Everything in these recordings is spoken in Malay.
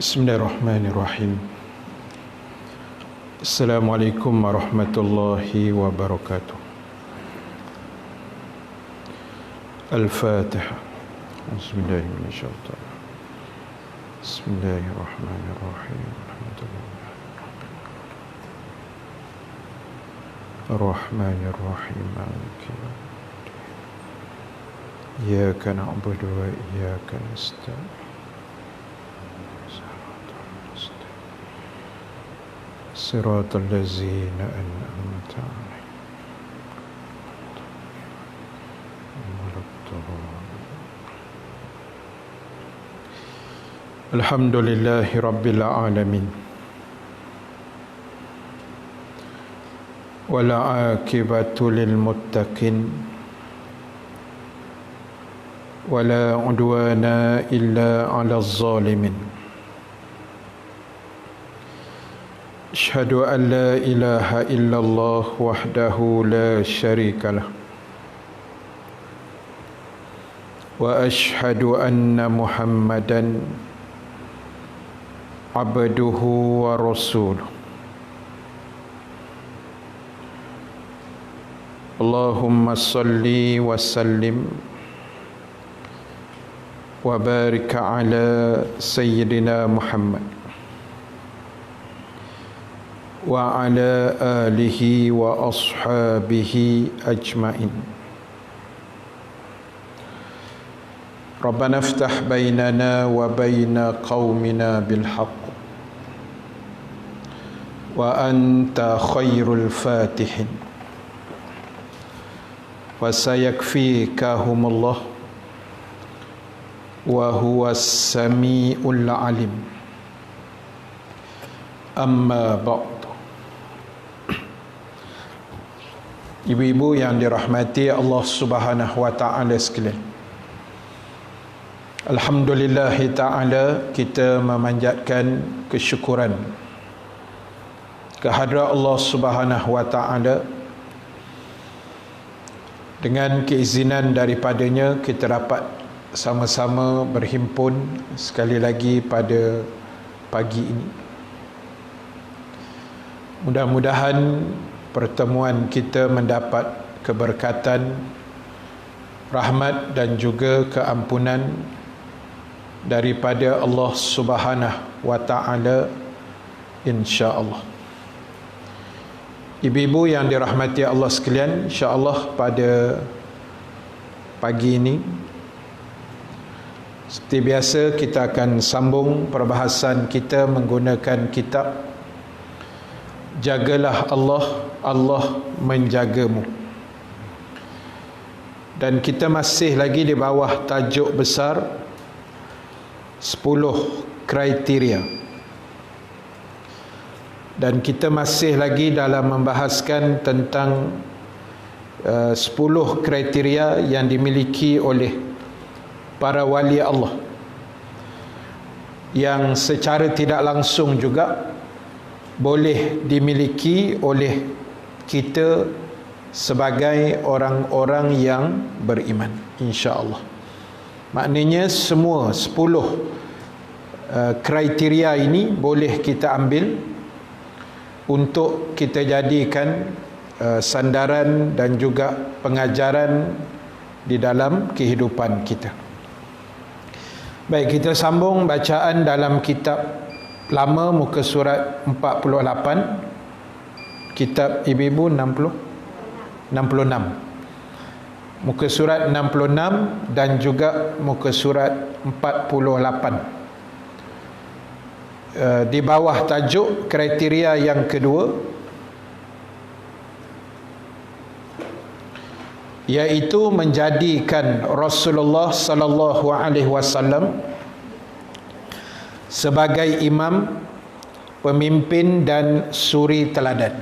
Bismillahirrahmanirrahim. Assalamualaikum warahmatullahi wabarakatuh. Al-Fatihah. Bismillahirrahmanirrahim. Bismillahirrahmanirrahim. Ar-Rahmanirrahim. Maliki yaumiddin. Iyyaka na'budu wa iyyaka nasta'in. صراط الذين أنعمت عليهم. الحمد لله رب العالمين والعاقبة للمتقين ولا عدوان إلا على الظالمين. أشهد أن لا إله إلا الله وحده لا شريك له وأشهد أن محمدا عبده ورسوله. اللهم صل وسلم وبارك على سيدنا محمد وعلى آله وأصحابه أجمعين. ربنا افتح بيننا وبين قومنا بالحق وأنت خير الفاتحين وسيكفيكهم الله وهو السميع العليم. أما بعد. Ibu-ibu yang dirahmati Allah Subhanahu wa taala sekalian, alhamdulillah taala, kita memanjatkan kesyukuran kehadrat Allah Subhanahu wa taala. Dengan keizinan daripadanya kita dapat sama-sama berhimpun sekali lagi pada pagi ini. Mudah-mudahan pertemuan kita mendapat keberkatan, rahmat dan juga keampunan daripada Allah Subhanahu wa taala, insya-Allah. Ibu-ibu yang dirahmati Allah sekalian, insya-Allah pada pagi ini seperti biasa kita akan sambung perbahasan kita menggunakan kitab Jagalah Allah, Allah menjagamu. Dan kita masih lagi di bawah tajuk besar 10 kriteria. Dan kita masih lagi dalam membahaskan tentang 10 kriteria yang dimiliki oleh para wali Allah, yang secara tidak langsung juga boleh dimiliki oleh kita sebagai orang-orang yang beriman, insya-Allah. Maknanya semua 10 kriteria ini boleh kita ambil untuk kita jadikan sandaran dan juga pengajaran di dalam kehidupan kita. Baik, kita sambung bacaan dalam kitab lama, muka surat 48, kitab ibu-ibu 66, muka surat 66 dan juga muka surat 48. Di bawah tajuk kriteria yang kedua, iaitu menjadikan Rasulullah sallallahu alaihi wasallam sebagai imam, pemimpin dan suri teladan.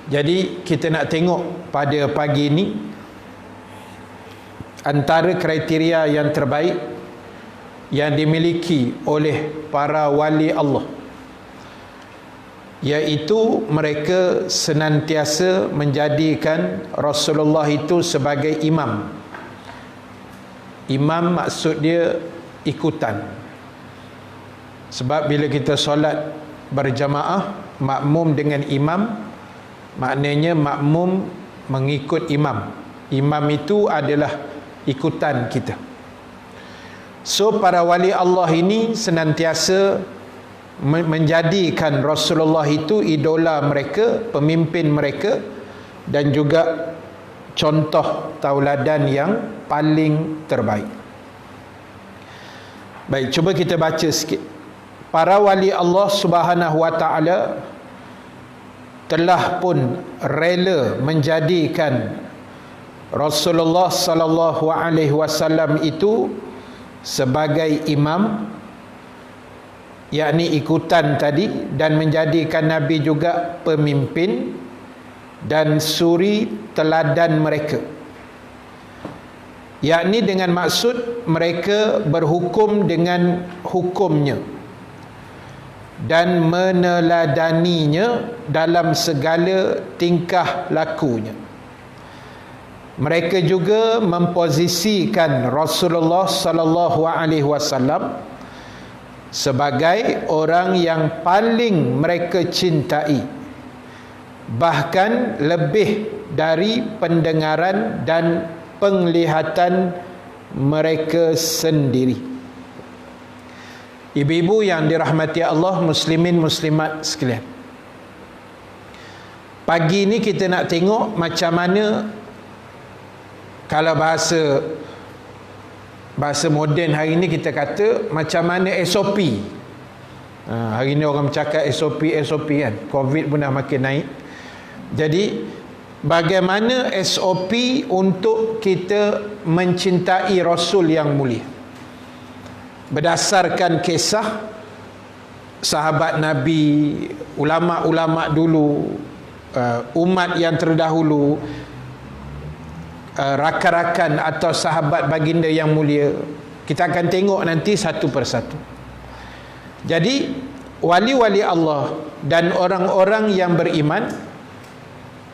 Jadi kita nak tengok pada pagi ini antara kriteria yang terbaik yang dimiliki oleh para wali Allah iaitu mereka senantiasa menjadikan Rasulullah itu sebagai imam. Imam maksud dia ikutan. Sebab bila kita solat berjamaah, makmum dengan imam, maknanya makmum mengikut imam. Imam itu adalah ikutan kita. So para wali Allah ini senantiasa menjadikan Rasulullah itu idola mereka, pemimpin mereka, dan juga contoh tauladan yang paling terbaik. Baik, cuba kita baca sikit. Para wali Allah Subhanahu wa taala telah pun rela menjadikan Rasulullah sallallahu alaihi wasallam itu sebagai imam, yakni ikutan tadi, dan menjadikan Nabi juga pemimpin dan suri teladan mereka, yakni dengan maksud mereka berhukum dengan hukumnya dan meneladaninya dalam segala tingkah lakunya. Mereka juga memposisikan Rasulullah sallallahu alaihi wasallam sebagai orang yang paling mereka cintai, bahkan lebih dari pendengaran dan penglihatan mereka sendiri. Ibu-ibu yang dirahmati Allah, muslimin muslimat sekalian, pagi ni kita nak tengok macam mana, kalau bahasa moden hari ni kita kata macam mana SOP. Hari ni orang bercakap SOP kan, COVID pun dah makin naik. Jadi bagaimana SOP untuk kita mencintai Rasul yang mulia, berdasarkan kisah sahabat Nabi, ulama-ulama dulu, umat yang terdahulu, rakan-rakan atau sahabat baginda yang mulia. Kita akan tengok nanti satu persatu. Jadi wali-wali Allah dan orang-orang yang beriman,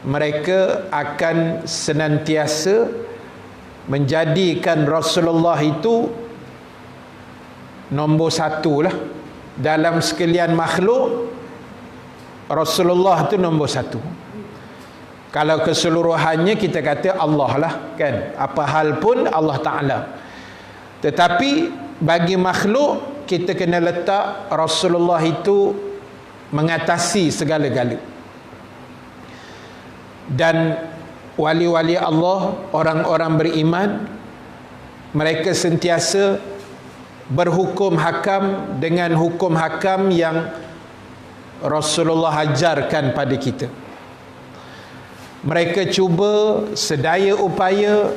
mereka akan senantiasa menjadikan Rasulullah itu nombor satu lah. Dalam sekalian makhluk, Rasulullah itu nombor satu. Kalau keseluruhannya kita kata Allah lah kan, apa hal pun Allah Ta'ala. Tetapi bagi makhluk, kita kena letak Rasulullah itu mengatasi segala-gala. Dan wali-wali Allah, orang-orang beriman, mereka sentiasa berhukum hakam dengan hukum hakam yang Rasulullah ajarkan pada kita. Mereka cuba sedaya upaya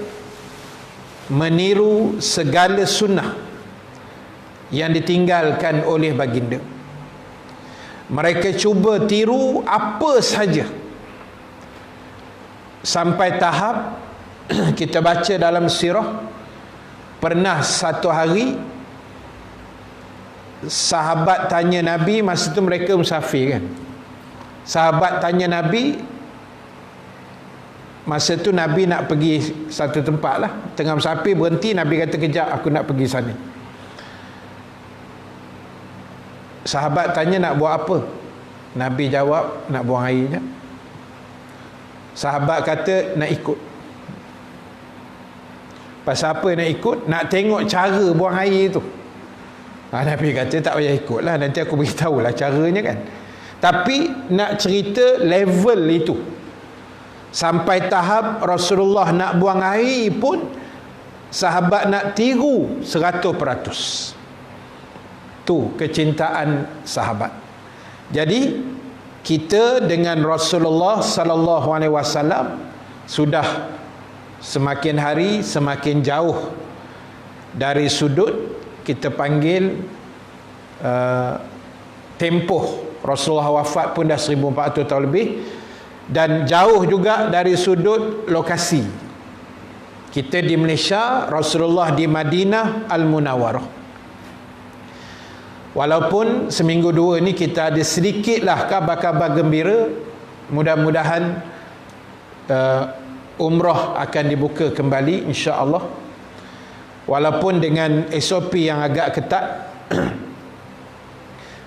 meniru segala sunnah yang ditinggalkan oleh baginda. Mereka cuba tiru apa saja, sampai tahap kita baca dalam sirah, pernah satu hari sahabat tanya Nabi, masa tu mereka musafir kan. Sahabat tanya Nabi, masa tu Nabi nak pergi satu tempat lah, tengah musafir berhenti, Nabi kata kejap aku nak pergi sana. Sahabat tanya nak buat apa? Nabi jawab nak buang air je. Sahabat kata nak ikut. Pasal apa nak ikut? Nak tengok cara buang air tu. Nabi kata tak payah ikut lah, nanti aku beritahu lah caranya kan. Tapi nak cerita level itu, sampai tahap Rasulullah nak buang air pun sahabat nak tiru 100%. Tu kecintaan sahabat. Jadi kita dengan Rasulullah sallallahu alaihi wasallam sudah semakin hari semakin jauh dari sudut kita panggil tempoh. Rasulullah wafat pun dah 1400 tahun lebih, dan jauh juga dari sudut lokasi. Kita di Malaysia, Rasulullah di Madinah Al-Munawwarah. Walaupun seminggu dua ni kita ada sedikitlah kabar-kabar gembira, mudah-mudahan umrah akan dibuka kembali insya-Allah. Walaupun dengan SOP yang agak ketat.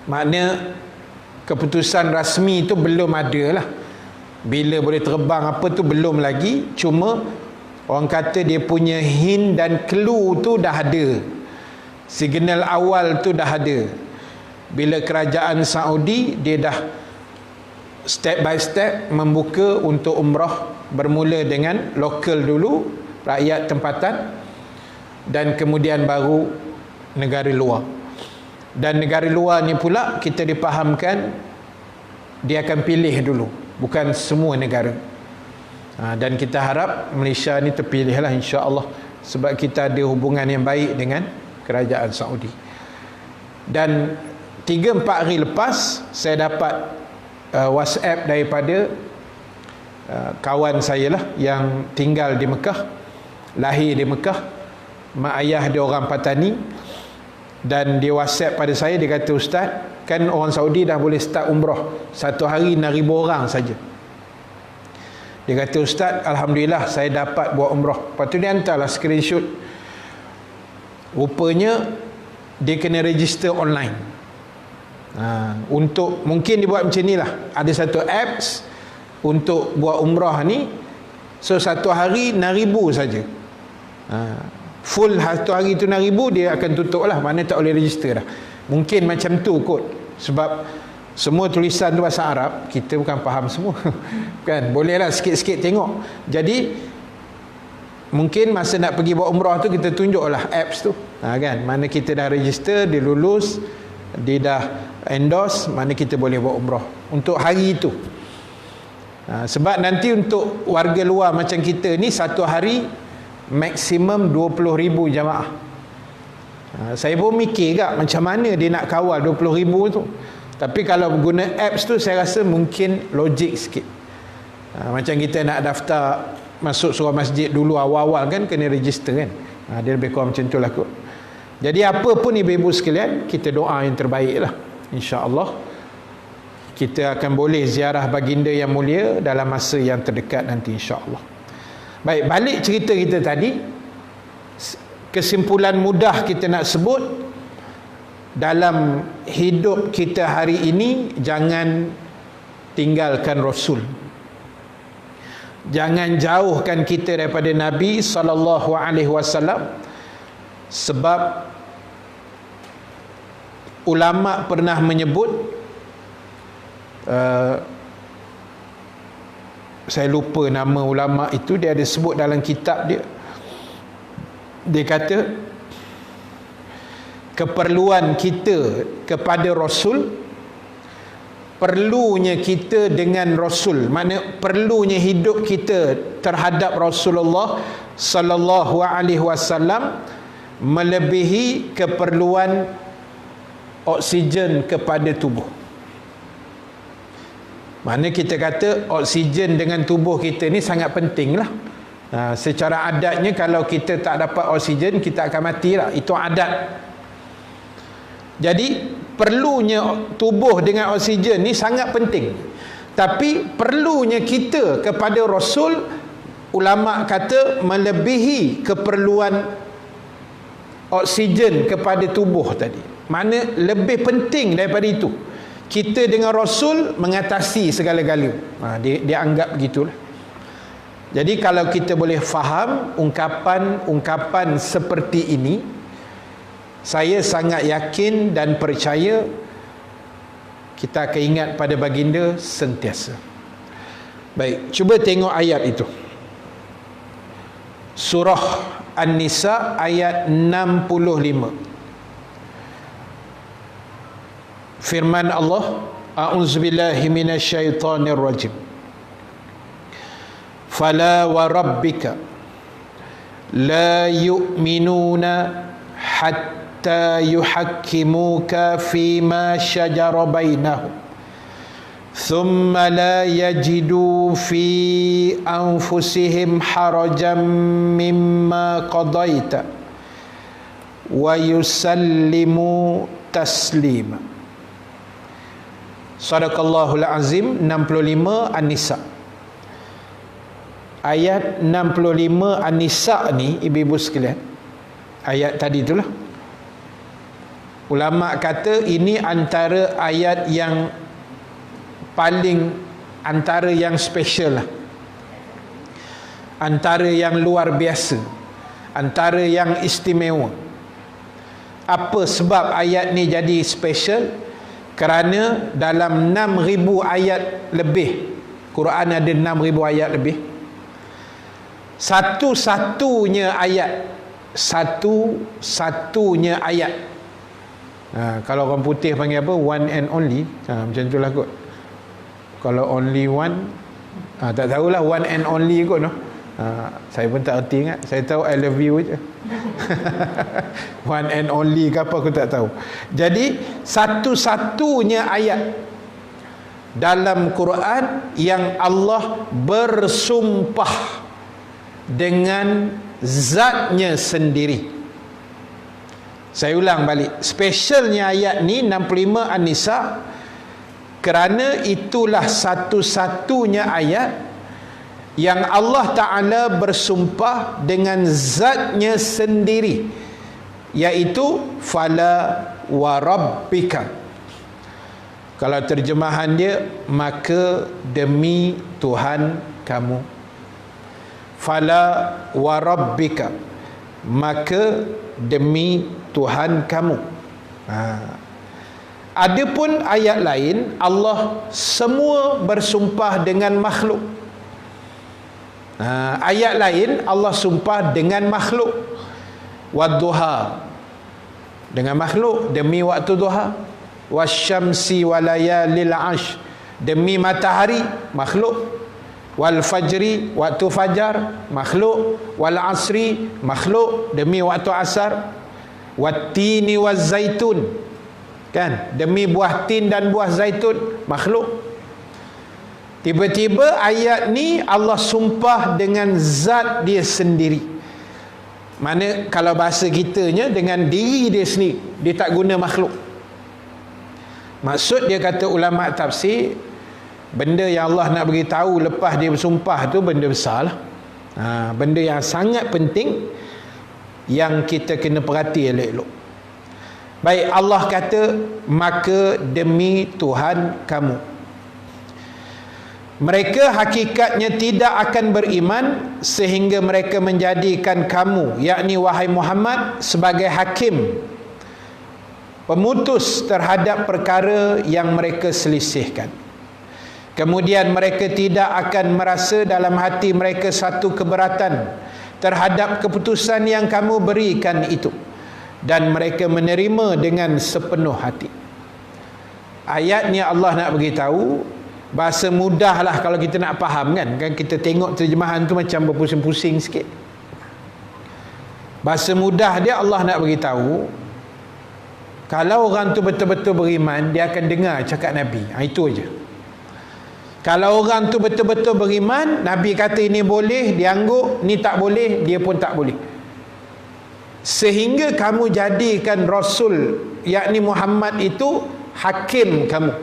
Makna keputusan rasmi itu belum ada lah. Bila boleh terbang apa tu belum lagi. Cuma orang kata dia punya hint dan clue tu dah ada. Signal awal tu dah ada. Bila kerajaan Saudi dia dah step by step membuka untuk umrah, bermula dengan lokal dulu, rakyat tempatan, dan kemudian baru negara luar. Dan negara luar ni pula kita dipahamkan dia akan pilih dulu, bukan semua negara. Dan kita harap Malaysia ni terpilih lah insya-Allah, sebab kita ada hubungan yang baik dengan kerajaan Saudi. Dan 3-4 hari lepas saya dapat WhatsApp daripada kawan saya lah yang tinggal di Mekah, lahir di Mekah, mak ayah dia orang Patani. Dan dia WhatsApp pada saya, dia kata, "Ustaz, kan orang Saudi dah boleh start umrah, satu hari 6,000 orang saja." Dia kata, "Ustaz, Alhamdulillah saya dapat buat umrah." Lepas tu dia hantarlah screenshot. Rupanya dia kena register online. Untuk mungkin dia buat macam ni lah, ada satu apps untuk buat umrah ni. So satu hari 6,000 saja. Full satu hari tu 6,000, dia akan tutup lah, mana tak boleh register dah. Mungkin macam tu kot, sebab semua tulisan tu bahasa Arab, kita bukan faham semua. Kan, bolehlah sikit-sikit tengok. Jadi mungkin masa nak pergi buat umrah tu kita tunjuklah apps tu, kan, mana kita dah register, dia lulus, dia dah endorse, mana kita boleh buat umrah untuk hari itu. Sebab nanti untuk warga luar macam kita ni, satu hari maksimum 20,000 jamaah. Saya pun mikir tak macam mana dia nak kawal 20,000 tu. Tapi kalau guna apps tu, saya rasa mungkin logik sikit. Macam kita nak daftar masuk surau masjid dulu awal-awal kan, kena register kan. Dia lebih kurang macam tu lah kot. Jadi apa pun ibu-ibu sekalian, kita doa yang terbaik lah, insya-Allah kita akan boleh ziarah baginda yang mulia dalam masa yang terdekat nanti insya-Allah. Baik, balik cerita kita tadi, kesimpulan mudah kita nak sebut, dalam hidup kita hari ini jangan tinggalkan Rasul. Jangan jauhkan kita daripada Nabi SAW. Sebab ulama pernah menyebut, saya lupa nama ulama itu, dia ada sebut dalam kitab dia. Dia kata keperluan kita kepada Rasul, perlunya kita dengan Rasul, makna perlunya hidup kita terhadap Rasulullah sallallahu alaihi wasallam melebihi keperluan oksigen kepada tubuh. Mana kita kata oksigen dengan tubuh kita ni sangat penting lah. Secara adatnya kalau kita tak dapat oksigen, kita akan mati lah. Itu adat. Jadi perlunya tubuh dengan oksigen ni sangat penting. Tapi perlunya kita kepada Rasul, ulama kata melebihi keperluan oksigen kepada tubuh tadi. Mana lebih penting daripada itu. Kita dengan Rasul mengatasi segala-gala. Dia anggap begitulah. Jadi kalau kita boleh faham ungkapan-ungkapan seperti ini, saya sangat yakin dan percaya kita akan ingat pada baginda sentiasa. Baik, cuba tengok ayat itu. Surah An-Nisa ayat 65. Firman Allah, a'udzubillahi minasyaitonir rajim. Fala wa rabbika la yu'minuna hatta yuhakkimuka fima shajara bainahum thumma la yajidu fi anfusihim harajan mimma qadaita wa yusallimu taslima. Sadaqallahul azim. 65 An-Nisa. Ayat 65 An-Nisa ni, ibu-ibu sekalian, ayat tadi itulah, ulama kata ini antara ayat yang paling, antara yang special lah, antara yang luar biasa, antara yang istimewa. Apa sebab ayat ni jadi special? Kerana dalam 6,000 ayat lebih, Quran ada 6,000 ayat lebih, satu-satunya ayat, kalau orang putih panggil apa, one and only, macam itulah kot. Kalau only one, tak tahulah, one and only kot, no? Saya pun tak erti ingat. Saya tahu I love you je. One and only ke apa aku tak tahu. Jadi satu-satunya ayat dalam Quran yang Allah bersumpah dengan zatnya sendiri. Saya ulang balik, specialnya ayat ni 65 An-Nisa, kerana itulah satu-satunya ayat yang Allah Ta'ala bersumpah dengan zatnya sendiri, iaitu fala wa rabbika. Kalau terjemahan dia, maka demi Tuhan kamu. Fala wa rabbika, maka demi Tuhan kamu. Adapun ayat lain, Allah semua bersumpah dengan makhluk. Ayat lain Allah sumpah dengan makhluk. Wadduha, dengan makhluk, demi waktu duha. Wasyamsi walayalil ash, demi matahari, makhluk. Wal fajri, waktu fajar, makhluk. Wal asri, makhluk, demi waktu asar. Wattini waz zaitun, kan, demi buah tin dan buah zaitun, makhluk. Tiba-tiba ayat ni Allah sumpah dengan zat dia sendiri. Mana kalau bahasa kitanya, dengan diri dia sendiri, dia tak guna makhluk. Maksud dia, kata ulama tafsir, benda yang Allah nak beritahu lepas dia bersumpah tu benda besar lah. Benda yang sangat penting yang kita kena perhati elok-elok. Baik, Allah kata maka demi Tuhan kamu. Mereka hakikatnya tidak akan beriman sehingga mereka menjadikan kamu, yakni wahai Muhammad, sebagai hakim, pemutus terhadap perkara yang mereka selisihkan. Kemudian mereka tidak akan merasa dalam hati mereka satu keberatan terhadap keputusan yang kamu berikan itu, dan mereka menerima dengan sepenuh hati. Ayatnya Allah nak beritahu, bahasa mudah lah kalau kita nak faham, kan kita tengok terjemahan tu macam berpusing-pusing sikit. Bahasa mudah dia, Allah nak beritahu, kalau orang tu betul-betul beriman, dia akan dengar cakap Nabi. Itu aja. Kalau orang tu betul-betul beriman, Nabi kata ini boleh, dia angguk, ni tak boleh, dia pun tak boleh. Sehingga kamu jadikan Rasul, yakni Muhammad itu hakim kamu.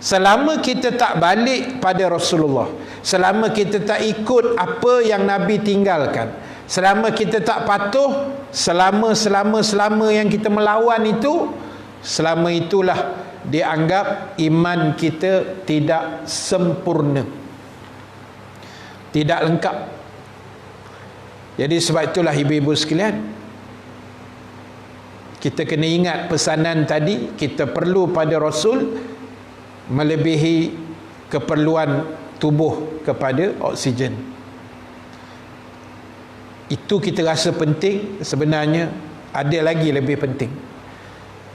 Selama kita tak balik pada Rasulullah, selama kita tak ikut apa yang Nabi tinggalkan, selama kita tak patuh, selama yang kita melawan itu, selama itulah dianggap iman kita tidak sempurna, tidak lengkap. Jadi sebab itulah ibu-ibu sekalian, kita kena ingat pesanan tadi, kita perlu pada Rasul melebihi keperluan tubuh kepada oksigen. Itu kita rasa penting, sebenarnya ada lagi lebih penting,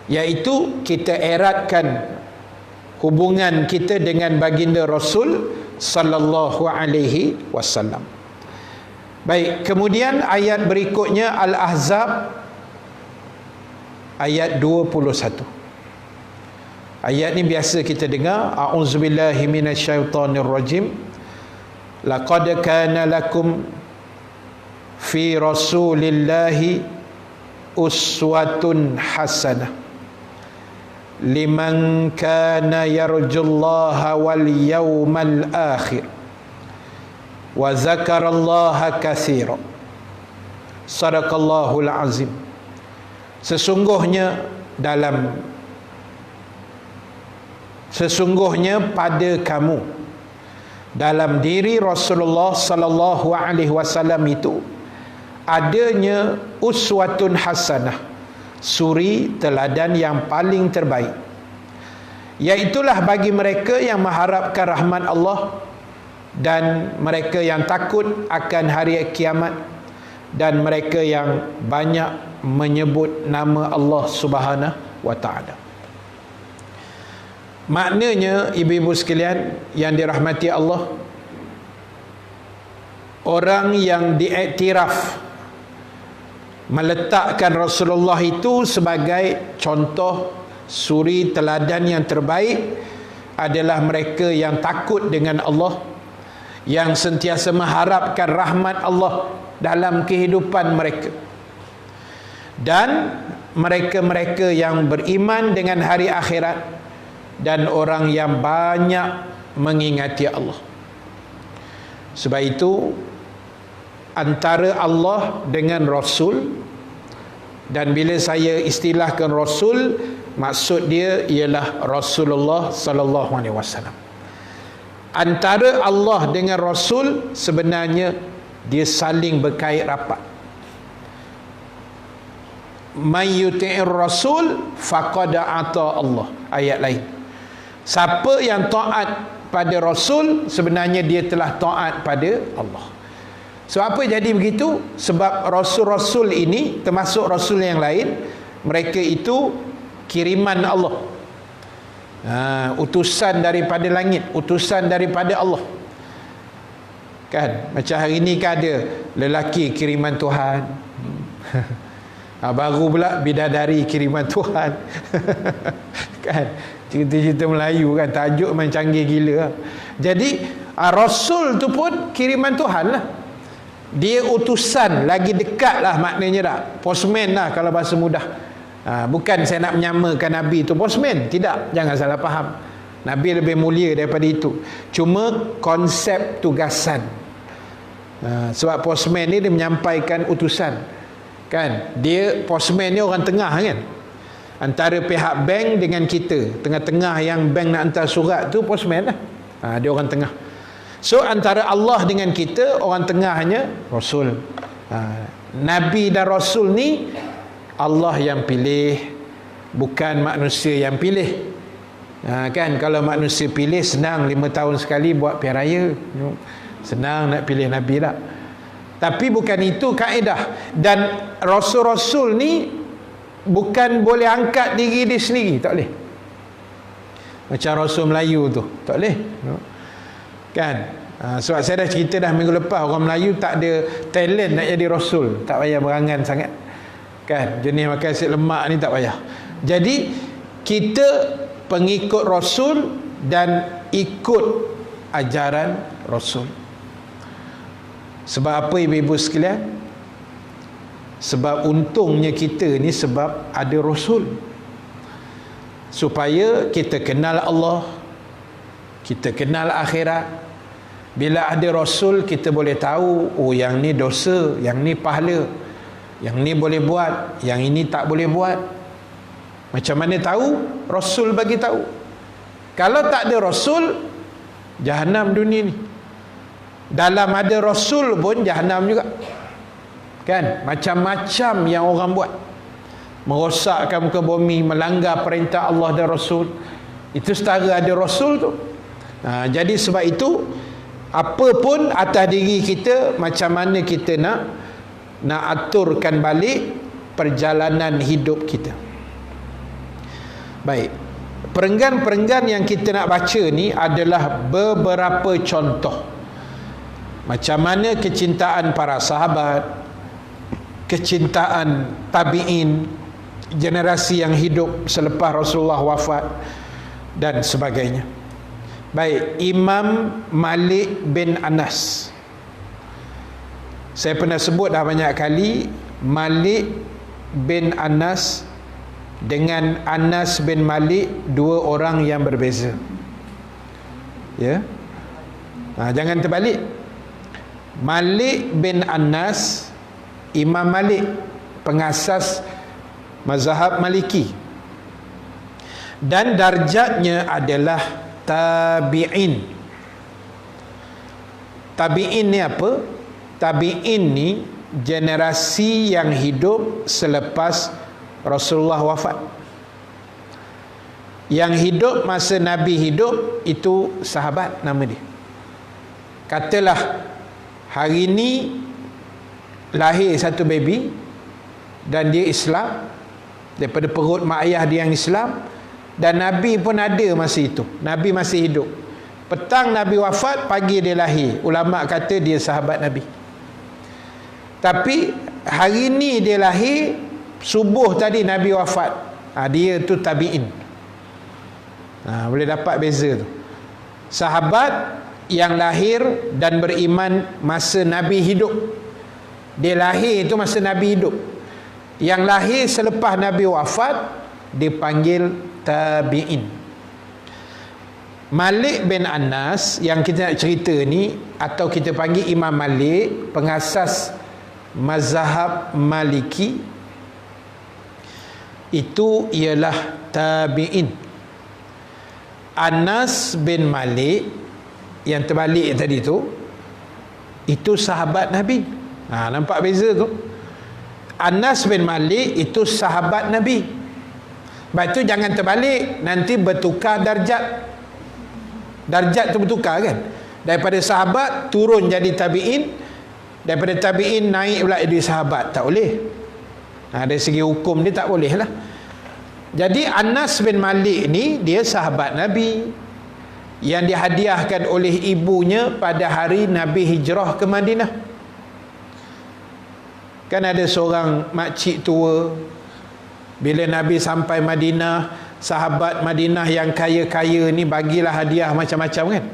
iaitu kita eratkan hubungan kita dengan baginda Rasul sallallahu alaihi wasallam. Baik, kemudian ayat berikutnya Al-Ahzab ayat 21. Ayat ni biasa kita dengar, a'udzubillahi minasyaitonirrajim, laqad kana lakum fi rasulillahi uswatun hasanah liman kana yarjullaha wal yawmal akhir wa zakarallaha katsira. Sadaqallahul azim. Sesungguhnya pada kamu, dalam diri Rasulullah sallallahu alaihi wasallam itu adanya uswatun hasanah, suri teladan yang paling terbaik, iaitulah bagi mereka yang mengharapkan rahmat Allah dan mereka yang takut akan hari kiamat dan mereka yang banyak menyebut nama Allah Subhanahu wa taala. Maknanya, ibu-ibu sekalian yang dirahmati Allah, orang yang diiktiraf meletakkan Rasulullah itu sebagai contoh suri teladan yang terbaik adalah mereka yang takut dengan Allah, yang sentiasa mengharapkan rahmat Allah dalam kehidupan mereka, dan mereka-mereka yang beriman dengan hari akhirat dan orang yang banyak mengingati Allah. Sebab itu antara Allah dengan Rasul, dan bila saya istilahkan Rasul, maksud dia ialah Rasulullah sallallahu alaihi wasallam. Antara Allah dengan Rasul sebenarnya dia saling berkait rapat. Man yuti'ir Rasul faqad ata Allah. Ayat lain. Siapa yang taat pada Rasul, sebenarnya dia telah taat pada Allah. Sebab apa jadi begitu? Sebab Rasul-Rasul ini, termasuk Rasul yang lain, mereka itu kiriman Allah, utusan daripada langit, utusan daripada Allah. Kan? Macam hari ni kan ada lelaki kiriman Tuhan, baru pula bidadari kiriman Tuhan. Kan? Cerita-cerita Melayu kan, tajuk memang canggih gila. Jadi Rasul tu pun kiriman Tuhan lah. Dia utusan, lagi dekat lah maknanya dah. Postman lah kalau bahasa mudah. Bukan saya nak menyamakan Nabi tu postman, tidak, jangan salah faham. Nabi lebih mulia daripada itu. Cuma konsep tugasan. Sebab postman ni dia menyampaikan utusan. Kan? Dia postman ni orang tengah kan. Antara pihak bank dengan kita. Tengah-tengah yang bank nak hantar surat tu postman lah. Dia orang tengah. So antara Allah dengan kita, orang tengahnya Rasul. Nabi dan Rasul ni Allah yang pilih, bukan manusia yang pilih. Kan, kalau manusia pilih senang 5 tahun sekali buat pilihan raya, senang nak pilih Nabi tak. Tapi bukan itu kaedah. Dan Rasul-Rasul ni bukan boleh angkat diri dia sendiri, tak boleh. Macam Rasul Melayu tu, tak boleh. Kan? Sebab saya dah cerita dah minggu lepas, orang Melayu tak ada talent nak jadi Rasul, tak payah berangan sangat. Kan? Jenis makan nasi lemak ni tak payah. Jadi kita pengikut Rasul dan ikut ajaran Rasul. Sebab apa ibu-ibu sekalian? Sebab untungnya kita ni sebab ada Rasul, supaya kita kenal Allah, kita kenal akhirat. Bila ada Rasul, kita boleh tahu, oh yang ni dosa, yang ni pahala, yang ni boleh buat, yang ini tak boleh buat. Macam mana tahu? Rasul bagi tahu. Kalau tak ada Rasul, Jahanam dunia ni. Dalam ada Rasul pun Jahanam juga. Kan? Macam-macam yang orang buat, merosakkan muka bumi, melanggar perintah Allah dan Rasul. Itu setara ada Rasul tu. Jadi sebab itu, apa pun atas diri kita, macam mana kita nak aturkan balik perjalanan hidup kita. Baik, perenggan-perenggan yang kita nak baca ni adalah beberapa contoh macam mana kecintaan para sahabat, kecintaan tabi'in, generasi yang hidup selepas Rasulullah wafat dan sebagainya. Baik, Imam Malik bin Anas, saya pernah sebut dah banyak kali, Malik bin Anas dengan Anas bin Malik dua orang yang berbeza. Ya. Jangan terbalik. Malik bin Anas, Imam Malik, pengasas mazhab Maliki, dan darjatnya adalah tabi'in. Tabi'in ni apa? Tabi'in ni generasi yang hidup selepas Rasulullah wafat. Yang hidup masa Nabi hidup itu sahabat nama dia. Katalah hari ni lahir satu baby dan dia Islam, daripada perut mak ayah dia yang Islam, dan Nabi pun ada masa itu, Nabi masih hidup. Petang Nabi wafat, pagi dia lahir. Ulama kata dia sahabat Nabi. Tapi hari ni dia lahir, subuh tadi Nabi wafat. Dia tu tabi'in. Boleh dapat beza tu. Sahabat yang lahir dan beriman masa Nabi hidup. Dia lahir tu masa Nabi hidup. Yang lahir selepas Nabi wafat dipanggil tabi'in. Malik bin Anas yang kita nak cerita ni, atau kita panggil Imam Malik, pengasas mazhab Maliki, itu ialah tabi'in. Anas bin Malik yang terbalik tadi tu, itu sahabat Nabi. Nampak beza tu? Anas bin Malik itu sahabat Nabi. Sebab itu jangan terbalik, nanti bertukar darjat. Darjat tu bertukar kan, daripada sahabat turun jadi tabi'in, daripada tabi'in naik pula jadi sahabat. Tak boleh. Dari segi hukum dia tak boleh lah. Jadi Anas bin Malik ni dia sahabat Nabi yang dihadiahkan oleh ibunya pada hari Nabi hijrah ke Madinah. Kan ada seorang makcik tua, bila Nabi sampai Madinah, sahabat Madinah yang kaya-kaya ni bagilah hadiah macam-macam kan.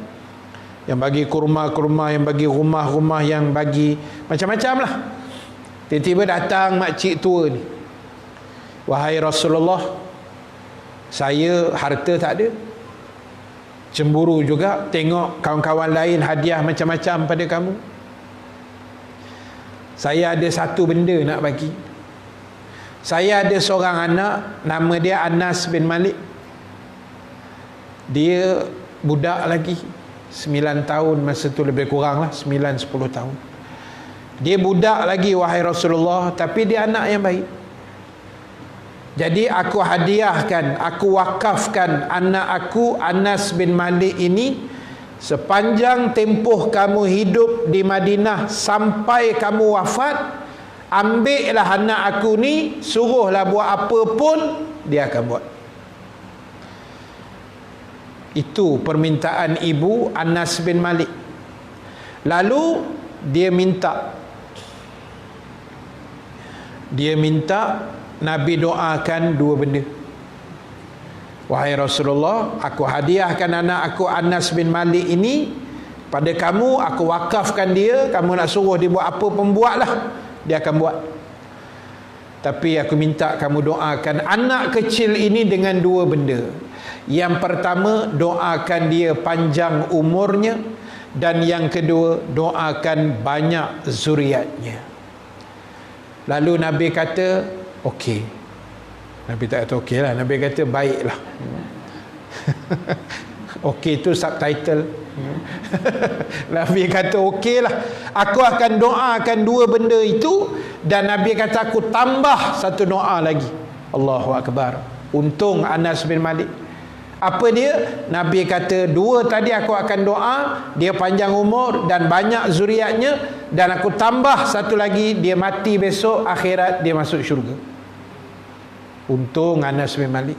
Yang bagi kurma-kurma, yang bagi rumah-rumah, yang bagi macam-macam lah. Tiba-tiba datang makcik tua ni, wahai Rasulullah, saya harta tak ada, cemburu juga tengok kawan-kawan lain hadiah macam-macam pada kamu. Saya ada satu benda nak bagi. Saya ada seorang anak, nama dia Anas bin Malik. Dia budak lagi, 9 tahun masa tu, lebih kurang lah 9-10 tahun. Dia budak lagi wahai Rasulullah, tapi dia anak yang baik. Jadi aku hadiahkan, aku wakafkan anak aku Anas bin Malik ini, sepanjang tempoh kamu hidup di Madinah sampai kamu wafat, ambillah anak aku ni, suruhlah buat apa pun dia akan buat. Itu permintaan ibu Anas bin Malik. Lalu dia minta Nabi doakan dua benda. Wahai Rasulullah, aku hadiahkan anak aku Anas bin Malik ini pada kamu, aku wakafkan dia, kamu nak suruh dia buat apa pun buatlah, dia akan buat. Tapi aku minta kamu doakan anak kecil ini dengan dua benda. Yang pertama, doakan dia panjang umurnya, dan yang kedua, doakan banyak zuriatnya. Lalu Nabi kata, okey. Nabi tak kata okey lah, Nabi kata baiklah. Okey tu subtitle. Nabi kata okey lah, aku akan doakan dua benda itu, dan Nabi kata aku tambah satu doa lagi. Allahu Akbar. Untung Anas bin Malik. Apa dia? Nabi kata dua tadi aku akan doa, dia panjang umur dan banyak zuriatnya, dan aku tambah satu lagi, dia mati besok akhirat, dia masuk syurga. Untung Anas bin Malik.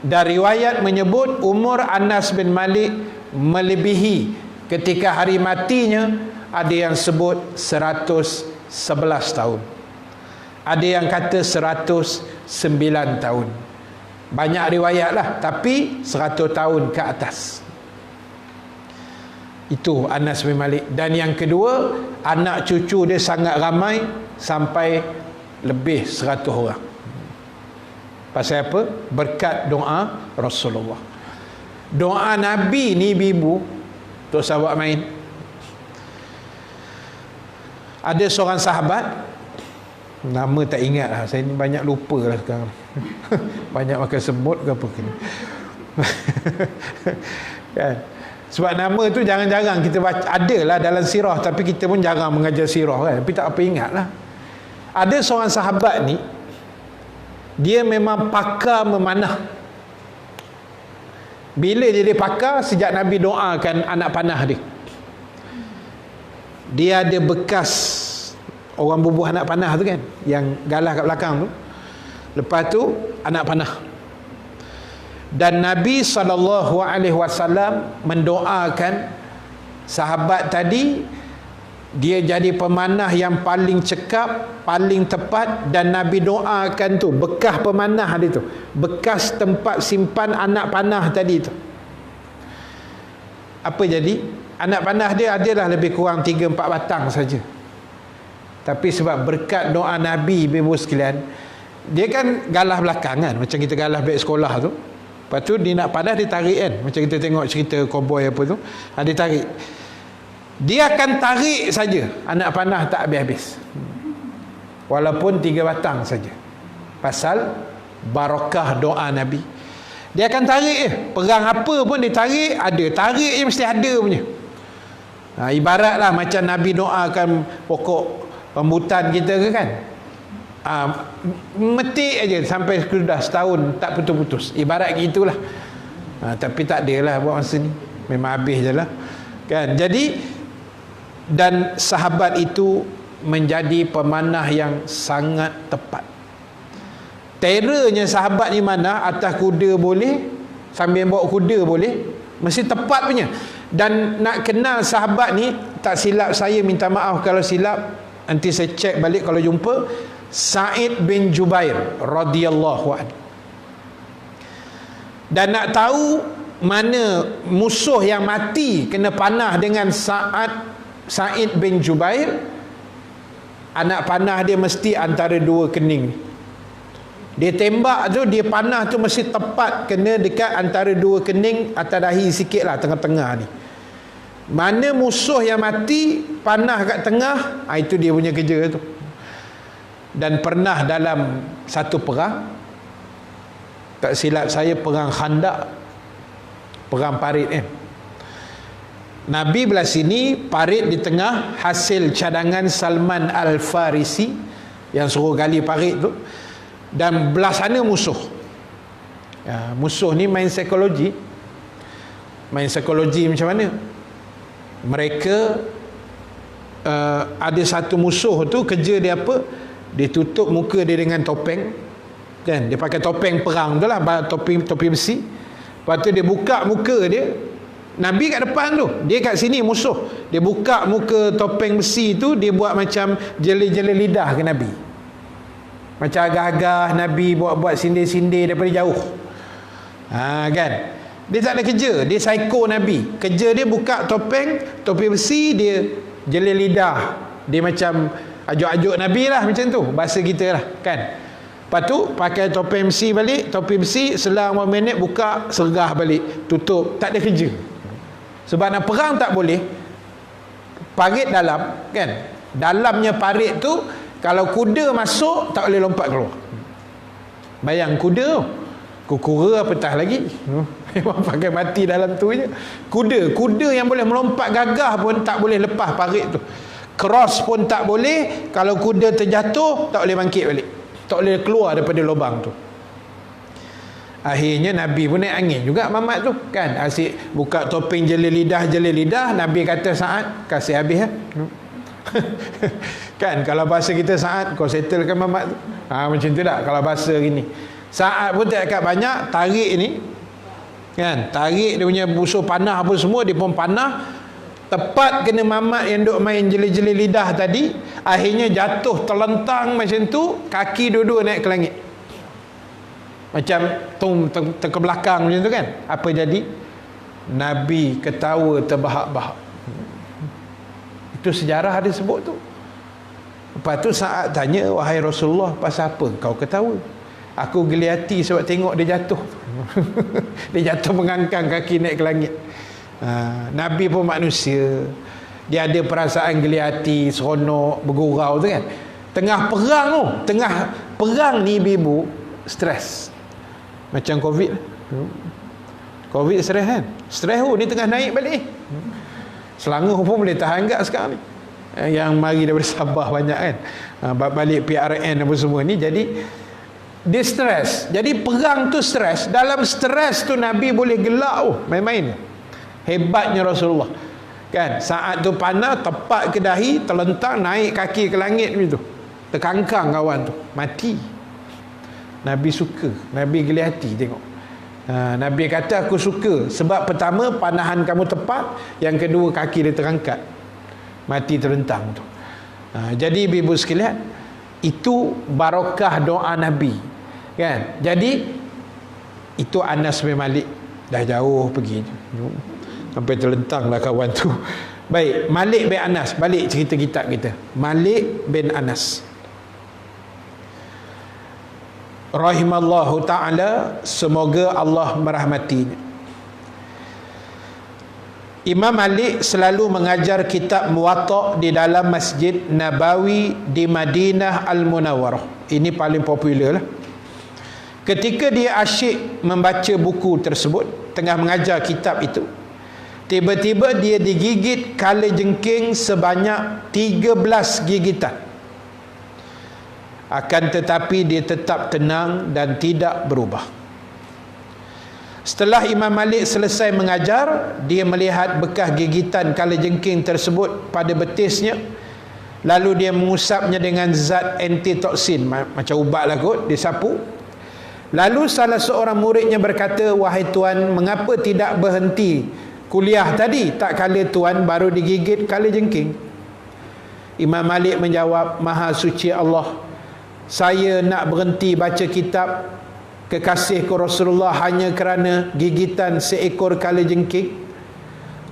Dan riwayat menyebut umur Anas bin Malik melebihi, ketika hari matinya ada yang sebut 111 tahun, ada yang kata 109 tahun. Banyak riwayat lah, tapi 100 tahun ke atas. Itu Anas bin Malik. Dan yang kedua, anak cucu dia sangat ramai, sampai lebih 100 orang. Pasal apa? Berkat doa Rasulullah. Doa Nabi ni ibu tu sahabat main. Ada seorang sahabat, nama tak ingat lah, saya ni banyak lupa lah sekarang. Banyak makan semut ke apa kena. Kan? Sebab nama tu jarang-jarang kita baca. Ada lah dalam sirah, tapi kita pun jarang mengajar sirah kan. Tapi tak apa ingat lah. Ada seorang sahabat ni, dia memang pakar memanah. Bila dia pakar, sejak Nabi doakan anak panah dia, dia ada bekas orang bubuh anak panah tu kan, yang galah kat belakang tu. Lepas tu anak panah. Dan Nabi SAW mendoakan sahabat tadi, dia jadi pemanah yang paling cekap, paling tepat. Dan Nabi doakan tu bekas pemanah dia tu, bekas tempat simpan anak panah tadi tu. Apa jadi? Anak panah dia adalah lebih kurang 3-4 batang saja. Tapi sebab berkat doa Nabi, ibu sekalian, dia kan galah belakang kan, macam kita galah beg sekolah tu. Lepas tu dia nak panah, dia tarik kan, macam kita tengok cerita cowboy apa tu, dia tarik. Dia akan tarik saja, anak panah tak habis-habis, walaupun 3 batang saja. Pasal barakah doa Nabi. Dia akan tarik perang apa pun dia tarik, ada. Tarik je mesti ada punya. Ibaratlah macam Nabi doakan pokok rambutan kita ke kan, metik aja sampai sudah setahun tak putus-putus. Ibarat gitulah. Tapi tak adalah buat masa ni, memang habis je lah kan. Jadi, dan sahabat itu menjadi pemanah yang sangat tepat. Terornya sahabat ni mana, atas kuda boleh, sambil bawa kuda boleh, mesti tepat punya. Dan nak kenal sahabat ni, tak silap saya, minta maaf kalau silap, nanti saya cek balik kalau jumpa, Sa'id bin Jubair radhiyallahu anhu. Dan nak tahu mana musuh yang mati kena panah dengan Sa'id bin Jubair, anak panah dia mesti antara 2 kening. Dia tembak tu, dia panah tu mesti tepat kena dekat antara 2 kening, atas dahi sikit lah, tengah-tengah ni. Mana musuh yang mati, panah kat tengah, itu dia punya kerja tu. Dan pernah dalam satu perang, tak silap saya perang Khandaq, perang parit kan, Nabi belah sini, parit di tengah, hasil cadangan Salman Al-Farisi yang suruh gali parit tu, dan belah sana musuh. Musuh ni main psikologi. Main psikologi macam mana? Mereka ada satu musuh tu, kerja dia apa? Dia tutup muka dia dengan topeng kan, dia pakai topeng perang tu lah, topi besi. Lepas tu dia buka muka dia, Nabi kat depan tu, dia kat sini musuh. Dia buka muka topeng besi tu, dia buat macam jeli-jeli lidah ke Nabi, macam agak-agak Nabi buat sindir-sindir daripada jauh. Kan, dia tak ada kerja, dia psycho Nabi. Kerja dia buka topi besi, dia jeli lidah, dia macam ajuk-ajuk Nabi lah, macam tu bahasa kita lah kan. Lepas tu pakai topeng besi balik, topi besi, selang 1 minit buka, sergah balik, tutup. Tak ada kerja. Sebab nak perang tak boleh, parit dalam kan, dalamnya parit tu, kalau kuda masuk tak boleh lompat keluar. Bayang kuda, kukura apatah lagi, memang pakai mati dalam tu je. Kuda yang boleh melompat gagah pun tak boleh lepas parit tu. Cross pun tak boleh. Kalau kuda terjatuh tak boleh bangkit balik, tak boleh keluar daripada lubang tu. Akhirnya Nabi pun naik angin juga mamat tu kan, asyik buka topeng jeli lidah. Nabi kata, Sa'ad, kasih habis kan, kalau bahasa kita, Sa'ad, kau settlekan mamat tu. Macam tu tak kalau bahasa gini. Sa'ad pun tak dekat banyak, tarik ni kan, tarik dia punya musuh panah apa semua, dia pun panah tepat kena mamat yang duk main jeli-jeli lidah tadi. Akhirnya jatuh terlentang macam tu, kaki dua-dua naik ke langit, macam ke belakang macam tu kan. Apa jadi? Nabi ketawa terbahak-bahak. Itu sejarah ada sebut tu. Lepas tu Sa'ad tanya, wahai Rasulullah, pasal apa kau ketawa? Aku geli hati sebab tengok dia jatuh. Dia jatuh mengangkang kaki naik ke langit. Nabi pun manusia, dia ada perasaan geli hati, seronok, bergurau tu kan. Tengah perang ni ibu stres. Macam Covid stres kan. Stres ni tengah naik balik. Selangor pun boleh tahan tak sekarang ni. Yang mari daripada Sabah banyak kan. Balik PRN apa semua ni. Jadi dia stres. Jadi perang tu stres. Dalam stres tu Nabi boleh gelak main-main. Hebatnya Rasulullah kan. Saat tu panah tepat ke dahi, terlentang naik kaki ke langit begitu. Terkangkang kawan tu, mati. Nabi suka, Nabi geli hati tengok. Nabi kata aku suka sebab pertama panahan kamu tepat, yang kedua kaki dia terangkat, mati terlentang tu. Jadi ibu sekalian, itu barakah doa Nabi kan. Jadi itu Anas bin Malik dah jauh pergi sampai terlentang lah kawan tu. Baik, Malik bin Anas, balik cerita kitab kita. Malik bin Anas rahimallahu ta'ala, semoga Allah merahmatinya. Imam Malik selalu mengajar kitab Muwatta' di dalam Masjid Nabawi di Madinah Al-Munawwarah. Ini paling popular lah. Ketika dia asyik membaca buku tersebut, tengah mengajar kitab itu, tiba-tiba dia digigit kalajengking sebanyak 13 gigitan. Akan tetapi dia tetap tenang dan tidak berubah. Setelah Imam Malik selesai mengajar, dia melihat bekas gigitan kalajengking tersebut pada betisnya. Lalu dia mengusapnya dengan zat antitoksin, macam ubat lah kot, dia sapu. Lalu salah seorang muridnya berkata, wahai tuan, mengapa tidak berhenti kuliah tadi, tak kala tuan baru digigit kalajengking? Imam Malik menjawab, maha suci Allah, saya nak berhenti baca kitab kekasihku Rasulullah hanya kerana gigitan seekor kalajengking?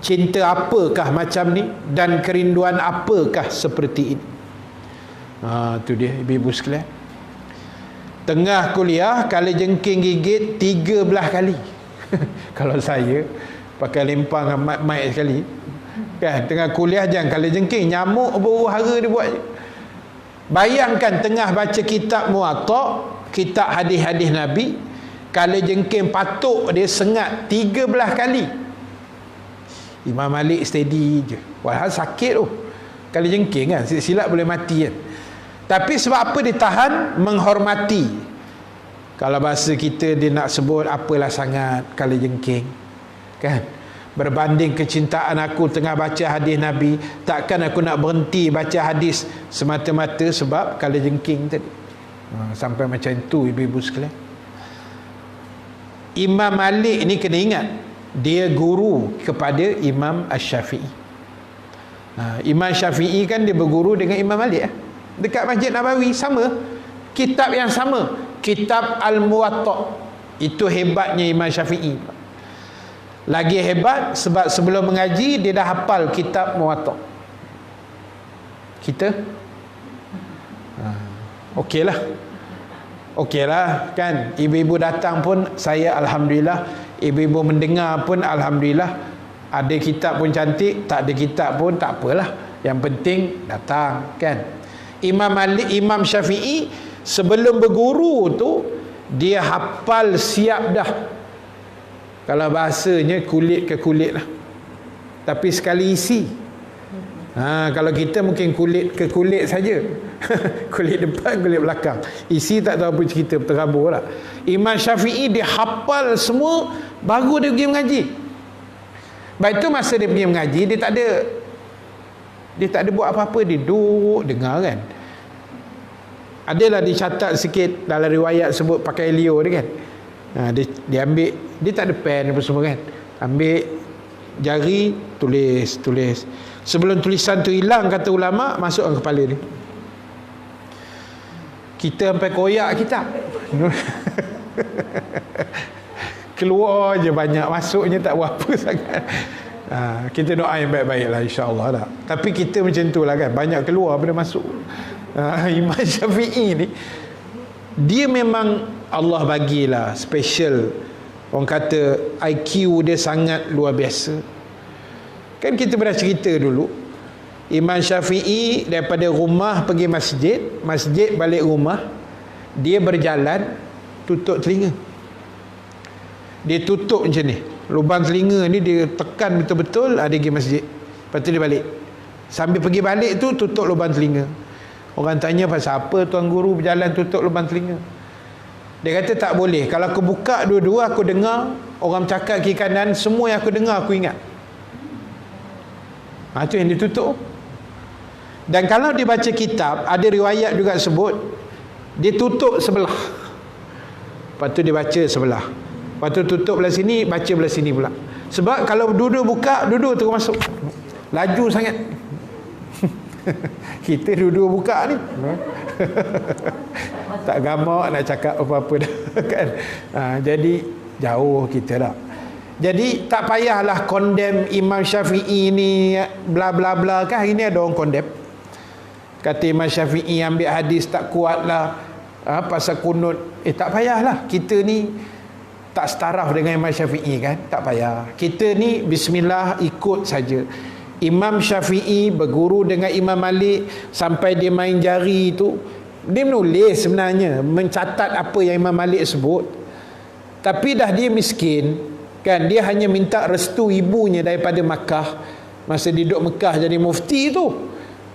Cinta apakah macam ni, dan kerinduan apakah seperti ini? Tu dia ibu-ibu sekalian. Tengah kuliah kalajengking gigit 13 kali. Kalau saya pakai lempang mic sekali kan, tengah kuliah jangan kalajengking, nyamuk berhara dia buat. Bayangkan tengah baca kitab Muwatta', kitab hadis-hadis Nabi, kalajengking patuk dia sengat 13 kali. Imam Malik steady je. Walhal sakit tu kalajengking kan, silap boleh mati kan. Tapi sebab apa dia tahan? Menghormati. Kalau bahasa kita dia nak sebut, apalah sangat kalajengking kan. Berbanding kecintaan aku tengah baca hadis Nabi, takkan aku nak berhenti baca hadis semata-mata sebab kalajengking tadi. Sampai macam tu ibu-ibu sekalian. Imam Malik ni kena ingat, dia guru kepada Imam Asy-Syafi'i. Imam Syafi'i kan dia berguru dengan Imam Malik dekat Masjid Nabawi, sama kitab yang sama, kitab Al-Muwatta'. Itu hebatnya Imam Syafi'i. Lagi hebat sebab sebelum mengaji dia dah hafal kitab Muwatta'. Kita okeylah kan. Ibu-ibu datang pun saya alhamdulillah, ibu-ibu mendengar pun alhamdulillah. Ada kitab pun cantik, tak ada kitab pun tak apalah, yang penting datang kan. Imam Syafi'i sebelum berguru tu dia hafal siap dah. Kalau bahasanya kulit ke kulit lah, tapi sekali isi. Kalau kita mungkin kulit ke kulit saja. Kulit depan, kulit belakang, isi tak tahu apa cerita, terabur lah. Imam Syafi'i dia hafal semua baru dia pergi mengaji. Baik tu masa dia pergi mengaji, dia tak ada buat apa-apa, dia duduk dengar kan. Adalah dicatat sikit dalam riwayat sebut pakai Leo dia kan. Dia ambil, dia tak ada pen apa semua kan, ambil jari tulis. Sebelum tulisan tu hilang, kata ulama, masukkan kepala dia. Kita sampai koyak kitab. Keluar je banyak, masuknya tak berapa sangat. Kita doa yang baik-baik lah, insyaAllah lah. Tapi kita macam tu lah kan, banyak keluar pada masuk. Imam Syafi'i ni, dia memang Allah bagilah special. Orang kata IQ dia sangat luar biasa. Kan kita pernah cerita dulu, Imam Syafi'i daripada rumah pergi masjid, masjid balik rumah, dia berjalan tutup telinga. Dia tutup macam ni, lubang telinga ni dia tekan betul-betul, dia pergi masjid, lepas tu dia balik. Sambil pergi balik tu tutup lubang telinga. Orang tanya pasal apa tuan guru berjalan tutup lubang telinga. Dia kata tak boleh, kalau aku buka dua-dua aku dengar orang cakap kiri kanan, semua yang aku dengar aku ingat. Itu yang ditutup. Dan kalau dia baca kitab, ada riwayat juga sebut dia tutup sebelah, lepas tu dia baca sebelah, lepas tu tutup belah sini, baca belah sini pula. Sebab kalau duduk buka, duduk terus masuk, laju sangat. Kita duduk buka ni tak gamak nak cakap apa-apa dah kan. Jadi jauh kita dah. Jadi tak payahlah condemn Imam Syafi'i ni bla bla bla kan. Hari ni ada orang condemn, kata Imam Syafi'i ambil hadis tak kuat lah, pasal kunut. Tak payahlah, kita ni tak setaraf dengan Imam Syafi'i kan. Tak payah, kita ni bismillah ikut saja. Imam Syafi'i berguru dengan Imam Malik sampai dia main jari tu, dia menulis sebenarnya, mencatat apa yang Imam Malik sebut. Tapi dah dia miskin kan, dia hanya minta restu ibunya daripada Makkah. Masa dia duduk Mekah jadi mufti tu,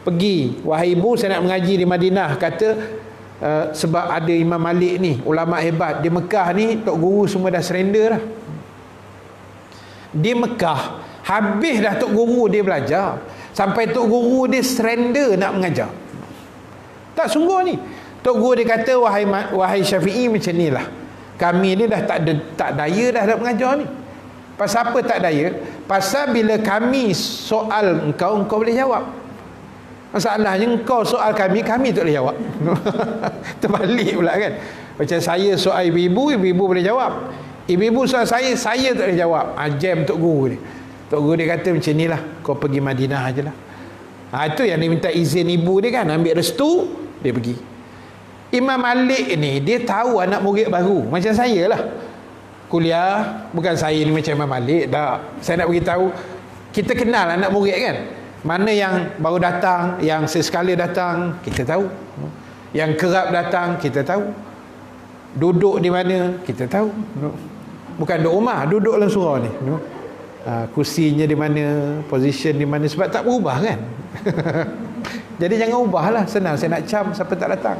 pergi, wahai ibu saya nak mengaji di Madinah. Kata sebab ada Imam Malik ni, ulama hebat. Di Mekah ni tok guru semua dah surrender dah. Di Mekah habis dah tok guru dia belajar, sampai tok guru dia surrender nak mengajar. Tak sungguh ni. Tok guru dia kata, wahai Syafi'i, macam ni lah, kami ni dah tak daya dah nak mengajar ni. Pasal apa tak daya? Pasal bila kami soal engkau boleh jawab. Masalahnya engkau soal kami tak boleh jawab. Terbalik pula kan. Macam saya soal ibu-ibu boleh jawab. Ibu-ibu soal saya tak boleh jawab. Jam tok guru ni. Tok guru dia kata macam ni lah, kau pergi Madinah aje lah. Itu yang dia minta izin ibu dia kan, ambil restu, dia pergi. Imam Malik ni, dia tahu anak murid baru, macam saya lah. Kuliah, bukan saya ni macam Imam Malik, tak. Saya nak beritahu, kita kenal anak murid kan. Mana yang baru datang, yang sesekali datang, kita tahu. Yang kerap datang, kita tahu. Duduk di mana, kita tahu. Bukan duduk rumah, duduk dalam surau ni. Kursinya di mana, position di mana, sebab tak berubah kan. Jadi jangan ubahlah, senang saya nak cam siapa tak datang.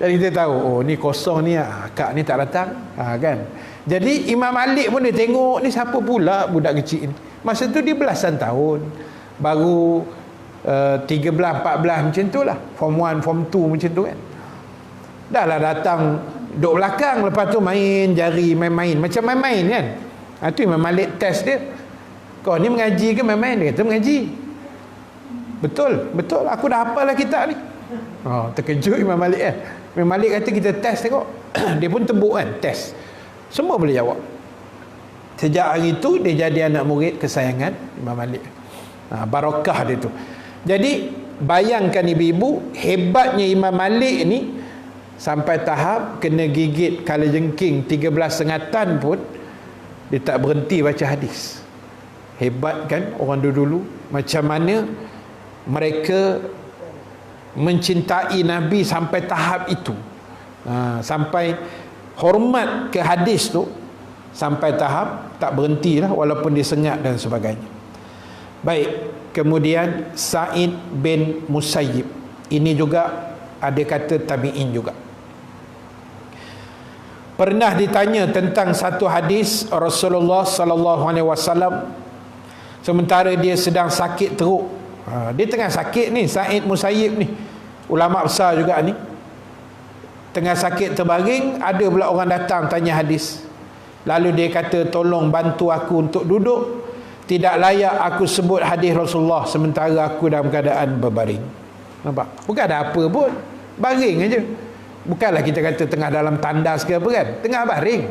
Jadi kita tahu, oh ni kosong ni, akak ni tak datang, kan. Jadi Imam Malik pun dia tengok ni siapa pula budak kecil ni. Masa tu dia belasan tahun, baru 13, 14 macam tu lah, form 1, form 2 macam tu kan. Dah lah datang duduk belakang, lepas tu main jari, main-main, macam main-main kan. Itu Imam Malik test dia, kau ni mengaji ke main-main? Dia kata mengaji. Betul aku dah hafal lah kitab ni. Terkejut Imam Malik kan. Imam Malik kata kita test tengok. Dia pun tebuk kan, test, semua boleh jawab. Sejak hari tu dia jadi anak murid kesayangan Imam Malik. Barakah dia tu. Jadi bayangkan ibu-ibu, hebatnya Imam Malik ni, sampai tahap kena gigit kalajengking 13 tan pun dia tak berhenti baca hadis. Hebat kan orang dulu, macam mana mereka mencintai Nabi sampai tahap itu. Sampai hormat ke hadis tu, sampai tahap tak berhentilah walaupun disengat dan sebagainya. Baik, kemudian Sa'id bin Musayyib, ini juga ada kata tabi'in juga. Pernah ditanya tentang satu hadis Rasulullah sallallahu alaihi wasallam sementara dia sedang sakit teruk. Dia tengah sakit ni, Sa'id Musayyib ni, ulama besar juga ni, tengah sakit terbaring. Ada pula orang datang tanya hadis, lalu dia kata, tolong bantu aku untuk duduk, tidak layak aku sebut hadis Rasulullah sementara aku dalam keadaan berbaring. Nampak? Bukan ada apa pun, baring aja. Bukanlah kita kata tengah dalam tandas ke apa kan, tengah baring.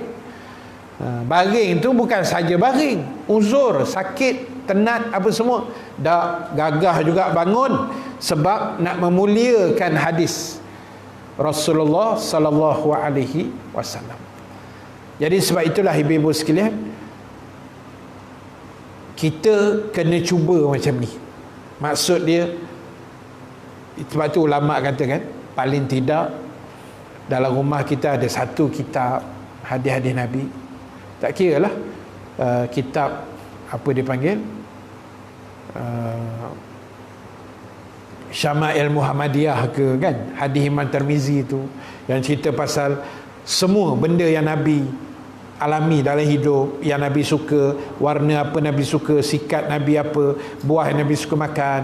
Baring tu bukan saja baring, uzur, sakit tenat apa semua, dah gagah juga bangun sebab nak memuliakan hadis Rasulullah sallallahu alaihi wasallam. Jadi sebab itulah ibu-ibu sekalian, kita kena cuba macam ni. Maksud dia, sebab tu ulama kata kan, paling tidak dalam rumah kita ada satu kitab hadis-hadis Nabi. Tak kira lah kitab apa dipanggil, Syama'il Muhammadiyah ke kan, hadis Imam Tirmizi tu yang cerita pasal semua benda yang Nabi alami dalam hidup, yang Nabi suka, warna apa Nabi suka, sikat Nabi apa, buah yang Nabi suka makan,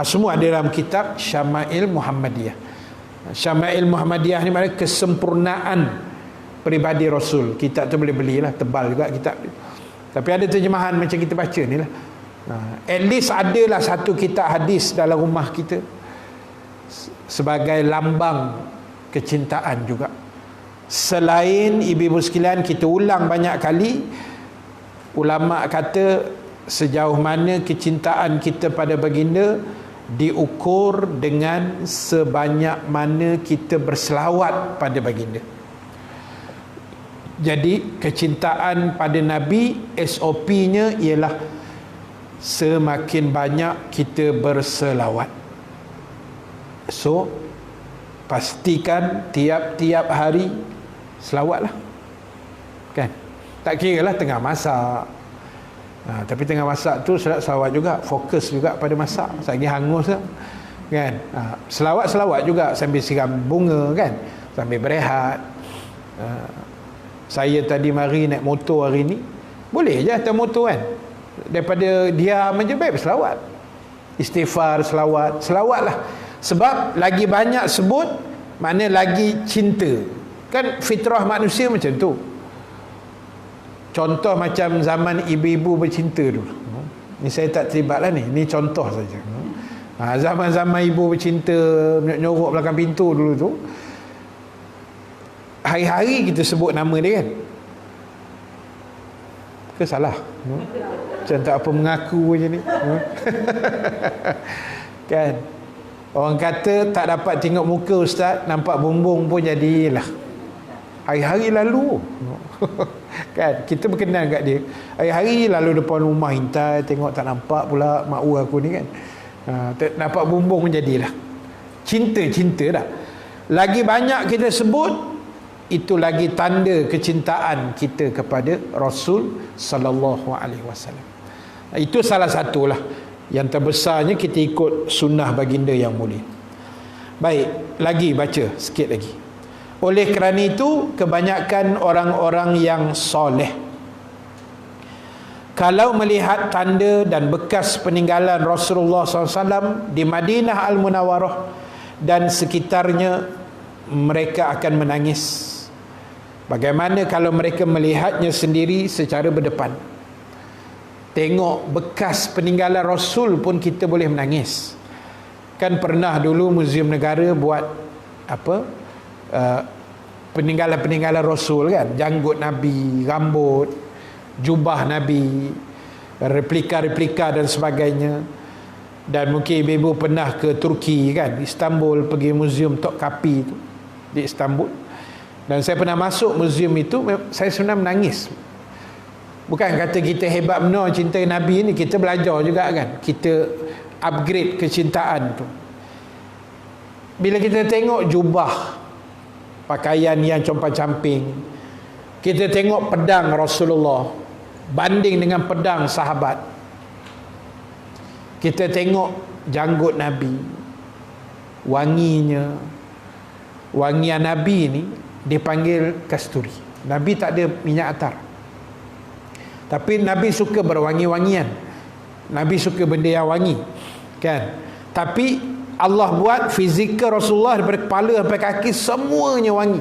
semua ada dalam kitab Syama'il Muhammadiyah. Syama'il Muhammadiyah ni maknanya kesempurnaan peribadi Rasul. Kitab tu boleh belilah, tebal juga kitab tu. Tapi ada terjemahan macam kita baca ni lah. At least adalah satu kitab hadis dalam rumah kita sebagai lambang kecintaan juga. Selain ibu-ibu sekalian, kita ulang banyak kali, ulama kata sejauh mana kecintaan kita pada baginda diukur dengan sebanyak mana kita berselawat pada baginda. Jadi kecintaan pada Nabi, SOP-nya ialah semakin banyak kita berselawat. So pastikan tiap-tiap hari selawatlah, kan? Tak kira lah tengah masak, tapi tengah masak tu selawat juga, fokus juga pada masak, lagi hangus lah, kan? Selawat juga sambil siram bunga, kan? Sambil berehat. Saya tadi mari naik motor hari ni, boleh je atas motor, kan? Daripada diam je, baik berselawat, istighfar, selawat lah. Sebab lagi banyak sebut, makna lagi cinta. Kan fitrah manusia macam tu. Contoh macam zaman ibu-ibu bercinta dulu. Ni saya tak terlibat lah ni contoh saja. Zaman-zaman ibu bercinta, nyorok belakang pintu dulu tu, hari-hari kita sebut nama dia, kan? Ke salah? Macam tak apa mengaku je ni. Kan? Orang kata tak dapat tengok muka ustaz, nampak bumbung pun jadilah. Hari-hari lalu. Kan? Kita berkenan kat dia. Hari-hari lalu depan rumah hintai, tengok tak nampak pula makwu aku ni, kan. Nampak bumbung pun jadilah. Cinta dah. Lagi banyak kita sebut, itu lagi tanda kecintaan kita kepada Rasul sallallahu alaihi wasallam. Itu salah satulah. Yang terbesarnya kita ikut sunnah baginda yang mulia. Baik, lagi baca sikit lagi. Oleh kerana itu, kebanyakan orang-orang yang soleh, kalau melihat tanda dan bekas peninggalan Rasulullah SAW di Madinah Al-Munawwarah dan sekitarnya, mereka akan menangis. Bagaimana kalau mereka melihatnya sendiri secara berdepan? Tengok bekas peninggalan Rasul pun kita boleh menangis. Kan pernah dulu Muzium Negara buat apa? Peninggalan-peninggalan Rasul, kan? Janggut Nabi, rambut, jubah Nabi, replika-replika dan sebagainya. Dan mungkin ibu-ibu pernah ke Turki, kan? Istanbul, pergi Muzium Topkapi tu di Istanbul. Dan saya pernah masuk muzium itu, saya sebenarnya menangis. Bukan kata kita hebat benar cinta Nabi ni, kita belajar juga, kan? Kita upgrade kecintaan tu. Bila kita tengok jubah, pakaian yang compang-camping, kita tengok pedang Rasulullah banding dengan pedang sahabat, kita tengok janggut Nabi, wangian Nabi ni dipanggil kasturi. Nabi tak ada minyak atar, tapi Nabi suka berwangi-wangian. Nabi suka benda yang wangi, kan? Tapi Allah buat fizikal Rasulullah daripada kepala sampai kaki semuanya wangi.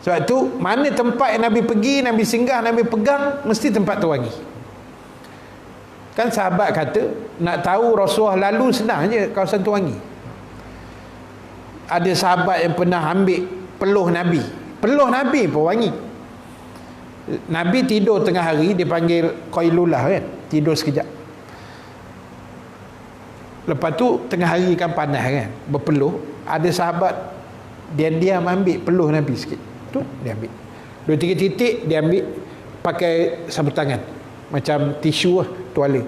Sebab tu mana tempat yang Nabi pergi, Nabi singgah, Nabi pegang, mesti tempat tu wangi. Kan sahabat kata, nak tahu Rasulullah lalu senang je, kawasan tu wangi. Ada sahabat yang pernah ambil peluh Nabi pun wangi. Nabi tidur tengah hari, dipanggil Qailullah, kan? tidur sekejap. Lepas tu tengah hari kan panas kan, berpeluh, ada sahabat diam-diam ambil peluh Nabi sikit tu, dia ambil 2-3 titik, dia ambil pakai sapu tangan macam tisu lah, tuala.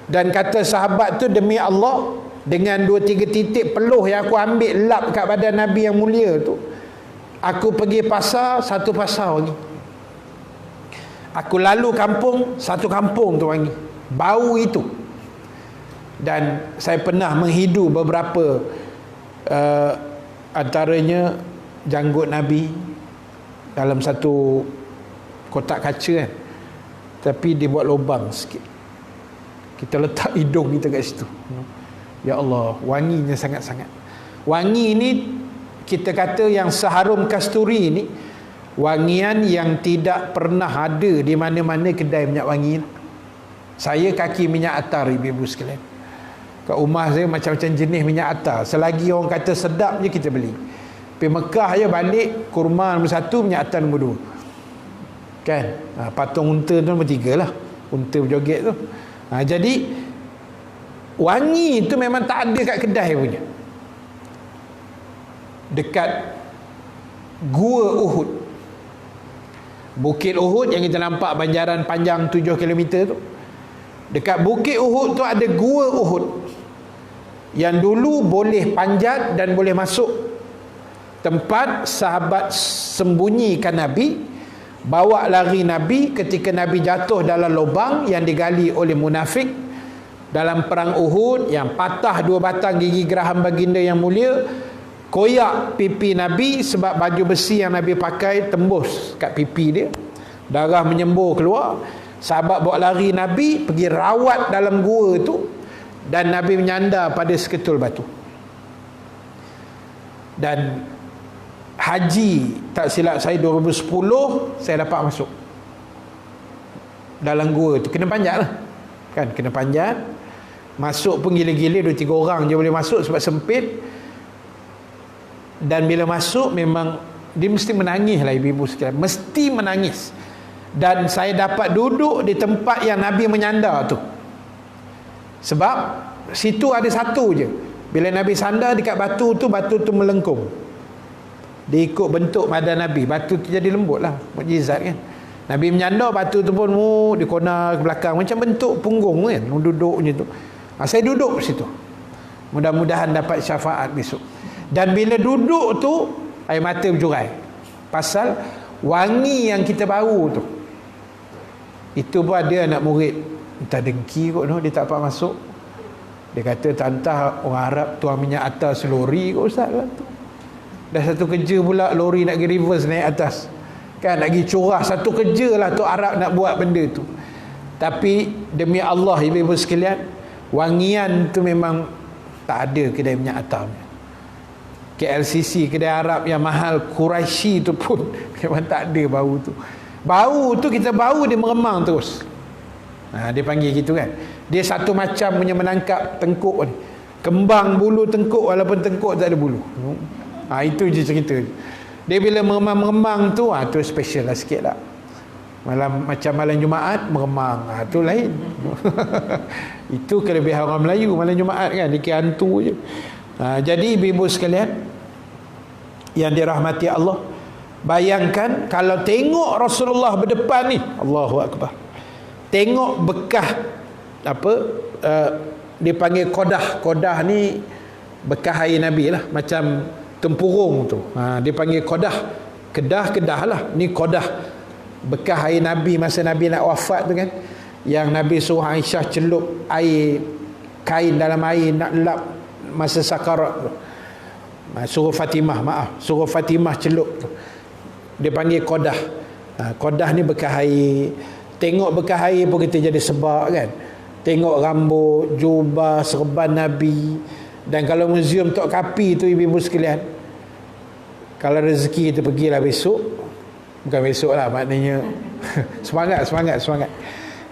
Dan kata sahabat tu, demi Allah, dengan 2-3 titik peluh yang aku ambil lap kat badan Nabi yang mulia tu, aku pergi pasar, satu pasar wangi. Aku lalu kampung, satu kampung tu wangi. Bau itu. Dan saya pernah menghidu beberapa antaranya janggut Nabi dalam satu kotak kaca kan, tapi dia buat lubang sikit, kita letak hidung kita kat situ. Ya Allah, wanginya sangat-sangat. Wangi ni kita kata yang seharum kasturi ni, wangian yang tidak pernah ada di mana-mana kedai minyak wangi. Saya kaki minyak atar, ibu-ibu sekalian. Kat rumah saya macam-macam jenis minyak atar. Selagi orang kata sedap je kita beli. Pergi Mekah je balik, kurma nombor 1, minyak atar nombor 2. Kan? Patung unta tu nombor 3 lah. Unta berjoget tu. Jadi wangi tu memang tak ada kat kedai punya. Dekat Gua Uhud, Bukit Uhud yang kita nampak banjaran panjang 7 km tu, dekat Bukit Uhud tu ada Gua Uhud yang dulu boleh panjat dan boleh masuk, tempat sahabat sembunyikan Nabi, bawa lari Nabi ketika Nabi jatuh dalam lubang yang digali oleh munafik dalam perang Uhud, yang patah 2 batang gigi geraham baginda yang mulia, koyak pipi Nabi sebab baju besi yang Nabi pakai tembus kat pipi dia, darah menyembur keluar. Sahabat bawa lari Nabi, pergi rawat dalam gua tu, dan Nabi menyandar pada seketul batu. Dan haji, tak silap saya 2010, saya dapat masuk dalam gua tu. Kena panjat lah kan, kena panjat. Masuk pun gila-gila, 2-3 orang je boleh masuk sebab sempit. Dan bila masuk memang dia mesti menangis lah, ibu-ibu sekalian, mesti menangis. Dan saya dapat duduk di tempat yang Nabi menyandar tu, sebab situ ada satu je. Bila Nabi sandar dekat batu tu melengkung, dia ikut bentuk badan Nabi, batu tu jadi lembut lah, mukjizat kan. Nabi menyandar, batu tu pun di corner ke belakang, macam bentuk punggung kan, duduk macam tu. Saya duduk situ, mudah-mudahan dapat syafaat besok. Dan bila duduk tu, air mata bercurai, pasal wangi yang kita bau tu. Itu pun ada anak murid minta dengki kot, dia tak dapat masuk. Dia kata, tantah orang Arab tuang minyak atas lori kot ustaz lah tu. Dah satu kerja pula lori nak pergi reverse naik atas kan, nak pergi curah, satu kerja lah tu Arab nak buat benda tu. Tapi demi Allah, ibu-ibu sekalian, wangian tu memang tak ada kedai minyak atas. KLCC, kedai Arab yang mahal, Quraisy tu pun memang tak ada bau tu. Bau tu kita bau, dia meremang terus. Dia panggil gitu kan. Dia satu macam punya menangkap tengkuk ni, kembang bulu tengkuk walaupun tengkuk tak ada bulu. Itu je cerita. Dia bila meremang-meremang tu, tu special lah sikit lah. Macam malam Jumaat meremang, tu lain. Itu kelebihan orang Melayu malam Jumaat kan, dia kira hantu je. Jadi ibu-ibu sekalian yang dirahmati Allah, bayangkan kalau tengok Rasulullah berdepan ni, Allahu Akbar, tengok bekas dipanggil kodah ni bekas air Nabi lah, macam tempurung tu, dia panggil kedah lah, ni kodah bekas air Nabi masa Nabi nak wafat tu kan, yang Nabi suruh Aisyah celup air, kain dalam air nak lap masa sakarat tu. Suruh Fatimah celup tu, dia panggil kodah. Kodah ni bekas air. Tengok bekas air pun kita jadi sebab kan. Tengok rambut, jubah, serban Nabi. Dan kalau muzium Tok Kapi tu, ibu-ibu sekalian, kalau rezeki kita pergilah besok, bukan besok lah, maknanya semangat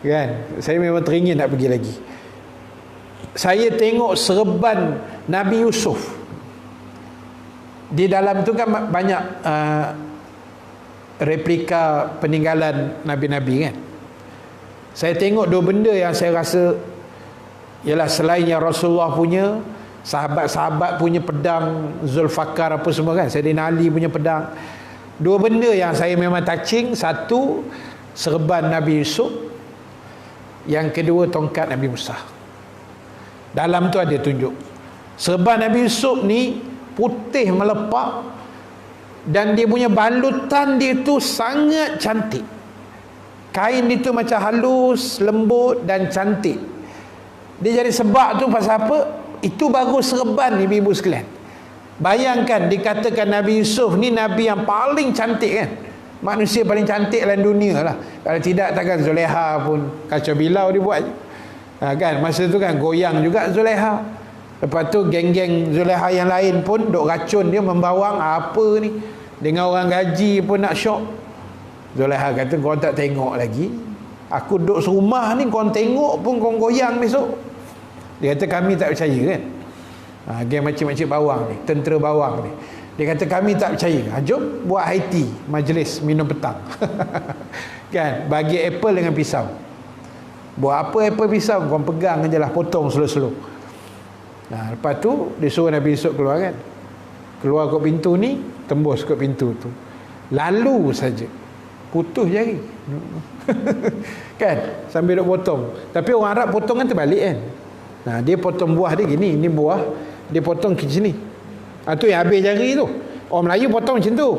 kan. Saya memang teringin nak pergi lagi. Saya tengok serban Nabi Yusuf. Di dalam tu kan banyak replika peninggalan Nabi-Nabi kan. Saya tengok dua benda yang saya rasa ialah selain yang Rasulullah punya, sahabat-sahabat punya pedang Zulfaqar apa semua kan, Sayyidina Ali punya pedang. Dua benda yang saya memang touching. Satu, serban Nabi Yusuf. Yang kedua, tongkat Nabi Musa. Dalam tu ada tunjuk serban Nabi Yusuf ni putih melepak, dan dia punya balutan dia tu sangat cantik. Kain dia tu macam halus, lembut dan cantik. Dia jadi sebab tu pasal apa? Itu baru serban ni, ibu sekalian. Bayangkan dikatakan Nabi Yusuf ni Nabi yang paling cantik kan, manusia paling cantik dalam dunia lah. Kalau tidak takkan Zulaiha pun kacau bilau dia buat kan. Masa tu kan goyang juga Zulaiha. Lepas tu geng-geng Zulaiha yang lain pun duk racun dia, membawang apa ni, dengan orang gaji pun nak syok. Zulaiha kata, kau tak tengok lagi, aku duduk serumah ni, kau tengok pun kau goyang besok. Dia kata kami tak percaya kan. Geng makcik-makcik bawang ni, tentera bawang ni, dia kata kami tak percaya. Jom buat high tea, majlis minum petang kan, bagi apple dengan pisau. Buat apa apple pisau, kau pegang je lah, potong slow-slow. Lepas tu dia suruh Nabi Yusuf keluar kan. Keluar kot pintu ni, tembus kot pintu tu, lalu saja putus jari kan, sambil duk potong. Tapi orang Arab potong kan terbalik kan. Dia potong buah dia gini, ni buah, dia potong ke sini. Tu yang habis jari tu. Orang Melayu potong macam tu,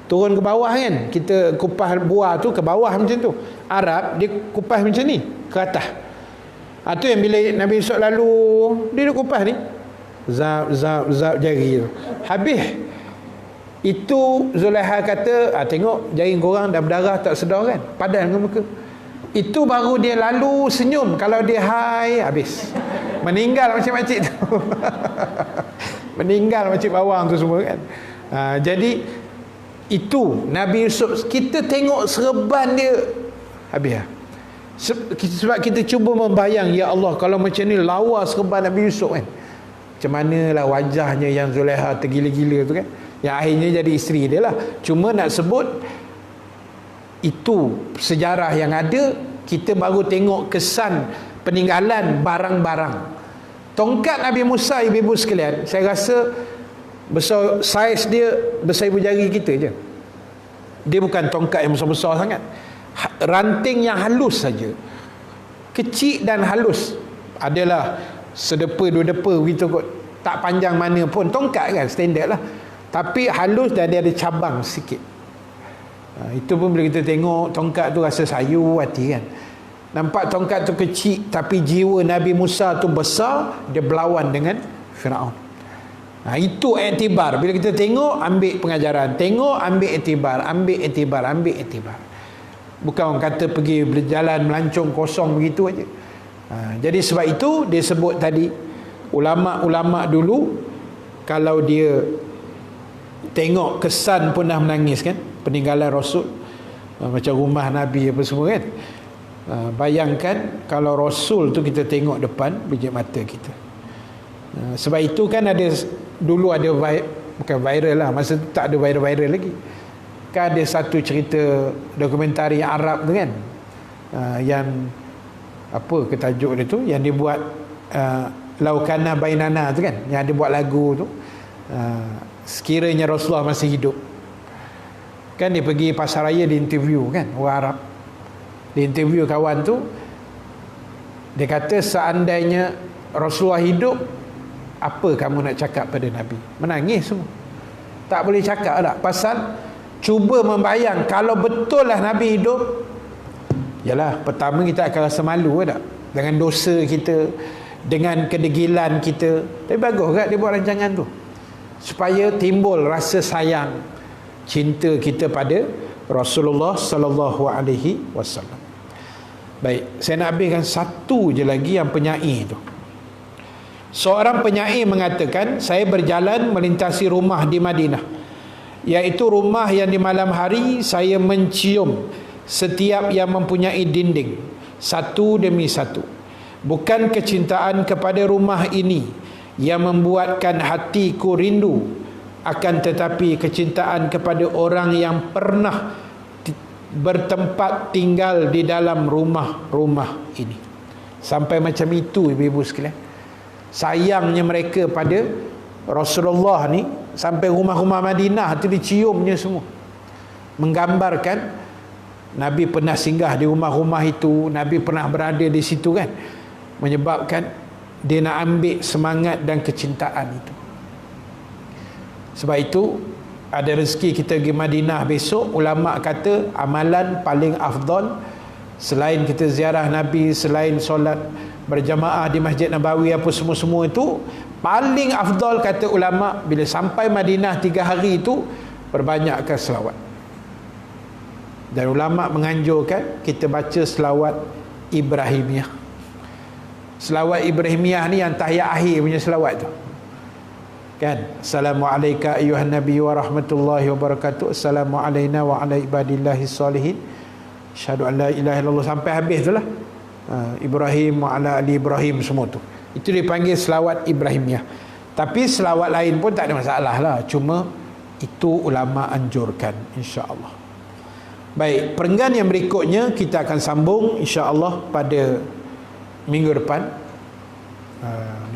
turun ke bawah kan, kita kupas buah tu ke bawah macam tu. Arab dia kupas macam ni, ke atas. Tu yang bila Nabi Yusuf lalu, dia duk kupas ni, zap zap zap jari tu. Habis itu Zulaiha kata, tengok jari korang dah berdarah, tak sedar kan, padan ke muka. Itu baru dia lalu senyum. Kalau dia hai, habis, meninggal macam-macam tu meninggal macam bawang tu semua kan. Jadi itu Nabi Yusuf, kita tengok serban dia habis lah. Sebab kita cuba membayang, ya Allah, kalau macam ni lawa serban Nabi Yusuf kan, macam manalah wajahnya yang Zulaiha tergila-gila tu kan, yang akhirnya jadi isteri dia lah. Cuma nak sebut itu sejarah yang ada, kita baru tengok kesan peninggalan barang-barang. Tongkat Nabi Musa, ibu-ibu sekalian, saya rasa besar, saiz dia besar ibu jari kita je. Dia bukan tongkat yang besar-besar sangat, ranting yang halus saja, kecil dan halus. Adalah sedepa dua depa gitu kot, tak panjang mana pun, tongkat kan standard lah, tapi halus dan dia ada cabang sikit. Itu pun bila kita tengok tongkat tu rasa sayu hati kan. Nampak tongkat tu kecil, tapi jiwa Nabi Musa tu besar, dia berlawan dengan Firaun. Itu iktibar. Bila kita tengok, ambil pengajaran, tengok, ambil iktibar, ambil iktibar, ambil iktibar. Bukan orang kata pergi berjalan melancong kosong begitu aja. Jadi sebab itu dia sebut tadi, ulama-ulama dulu kalau dia tengok kesan pun dah menangis kan, peninggalan Rasul, macam rumah Nabi apa semua kan. Bayangkan kalau Rasul tu kita tengok depan biji mata kita. Sebab itu kan ada, dulu ada bukan viral lah, masa tu tak ada viral lagi kan, ada satu cerita dokumentari Arab tu kan, yang apa ketajuk dia tu, yang dia buat Laukana Bainana tu kan, yang dia buat lagu tu, sekiranya Rasulullah masih hidup kan. Dia pergi pasar raya, dia interview kan orang Arab, dia interview kawan tu, dia kata seandainya Rasulullah hidup, apa kamu nak cakap pada Nabi? Menangis semua, tak boleh cakap tak, pasal cuba membayang kalau betul lah Nabi hidup. Yalah, pertama kita akan rasa malu tak, dengan dosa kita, dengan kedegilan kita. Tapi bagus kan dia buat rancangan tu, supaya timbul rasa sayang, cinta kita pada Rasulullah sallallahu alaihi wasallam. Baik, saya nak habiskan satu je lagi yang penyair tu. Seorang penyair mengatakan, saya berjalan melintasi rumah di Madinah, iaitu rumah yang di malam hari saya mencium setiap yang mempunyai dinding, satu demi satu. Bukan kecintaan kepada rumah ini yang membuatkan hatiku rindu, akan tetapi kecintaan kepada orang yang pernah bertempat tinggal di dalam rumah-rumah ini. Sampai macam itu ibu-ibu sekalian. Sayangnya mereka pada Rasulullah ni, sampai rumah-rumah Madinah tu diciumnya semua. Menggambarkan Nabi pernah singgah di rumah-rumah itu, Nabi pernah berada di situ kan. Menyebabkan dia nak ambil semangat dan kecintaan itu. Sebab itu ada rezeki kita pergi Madinah besok, ulama kata amalan paling afdal selain kita ziarah Nabi, selain solat berjamaah di Masjid Nabawi apa semua-semua itu, paling afdal kata ulama bila sampai Madinah 3 hari itu perbanyakkan selawat. Dan ulama menganjurkan kita baca selawat Ibrahimiyah. Selawat Ibrahimiyah ni yang tahiyat akhir punya selawat tu kan. Assalamualaikum ayuhan nabi wa rahmatullahi wa barakatuh, assalamu alaina wa ala ibadillahi salihin, asyhadu an la ilaha illallah, sampai habis tu lah. Ibrahim wa ala ali Ibrahim, semua tu. Itu dipanggil selawat Ibrahimiyah. Tapi selawat lain pun tak ada masalah lah, cuma itu ulama anjurkan, insya-Allah. Baik, perenggan yang berikutnya kita akan sambung insya-Allah pada minggu depan.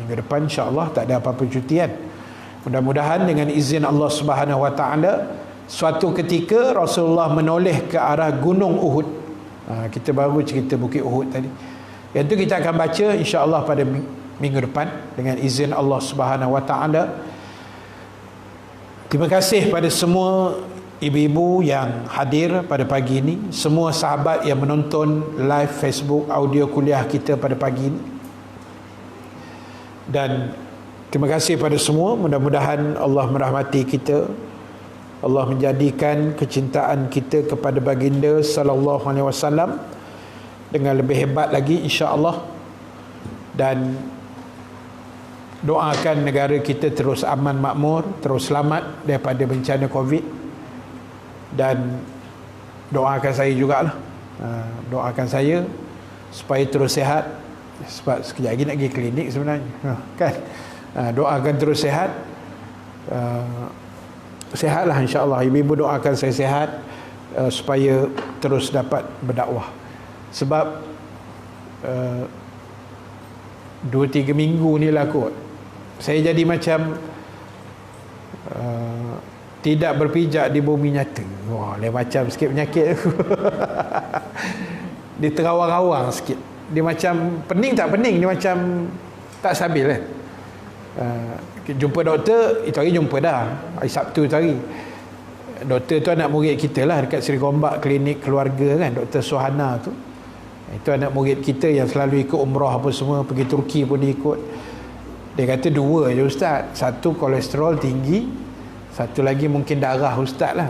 Minggu depan insya-Allah tak ada apa-apa cutian. Mudah-mudahan dengan izin Allah Subhanahu wa taala suatu ketika Rasulullah menoleh ke arah Gunung Uhud. Kita baru cerita Bukit Uhud tadi. Yang itu kita akan baca insya-Allah pada minggu depan dengan izin Allah Subhanahu wa taala. Terima kasih pada semua ibu-ibu yang hadir pada pagi ini, semua sahabat yang menonton live Facebook audio kuliah kita pada pagi ini. Dan terima kasih pada semua. Mudah-mudahan Allah merahmati kita, Allah menjadikan kecintaan kita kepada baginda sallallahu alaihi wasallam dengan lebih hebat lagi insya-Allah. Dan doakan negara kita terus aman makmur, terus selamat daripada bencana Covid. Dan doakan saya jugalah, doakan saya supaya terus sihat, sebab sekejap lagi nak pergi klinik sebenarnya, kan. Doakan terus sihat, sihatlah insya-Allah. Ibu-ibu doakan saya sihat, supaya terus dapat berdakwah. Sebab 2-3 minggu ni lah kot saya jadi macam tidak berpijak di bumi nyata. Wah, lain macam sikit penyakit aku. Dia terawang-awang sikit. Dia macam pening tak pening, dia macam tak stabil kan. Jumpa doktor, itu hari jumpa dah, hari Sabtu tu hari. Doktor tu anak murid kita lah dekat Seri Gombak, klinik keluarga kan, Dr. Suhana tu. Itu anak murid kita yang selalu ikut umrah apa semua, pergi Turki pun dia ikut. Dia kata 2 je ustaz, satu kolesterol tinggi, satu lagi mungkin darah ustaz lah,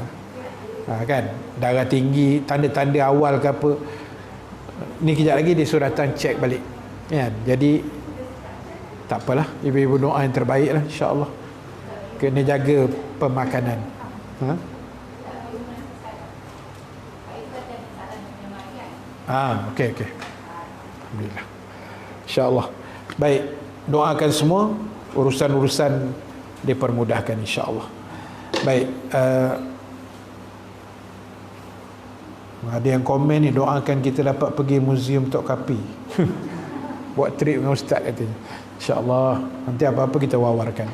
kan, darah tinggi, tanda-tanda awal ke apa. Ni kejap lagi dia suruh datang cek balik kan. Jadi tak apalah, ibu-ibu doa yang terbaik lah insya-Allah. Kena jaga pemakanan. Okey. Alhamdulillah. Insya-Allah. Baik, doakan semua urusan-urusan dipermudahkan insya-Allah. Baik, ada yang komen ni, doakan kita dapat pergi muzium Tok Kapi. Buat trip dengan ustaz katanya. InsyaAllah nanti apa-apa kita wawarkan.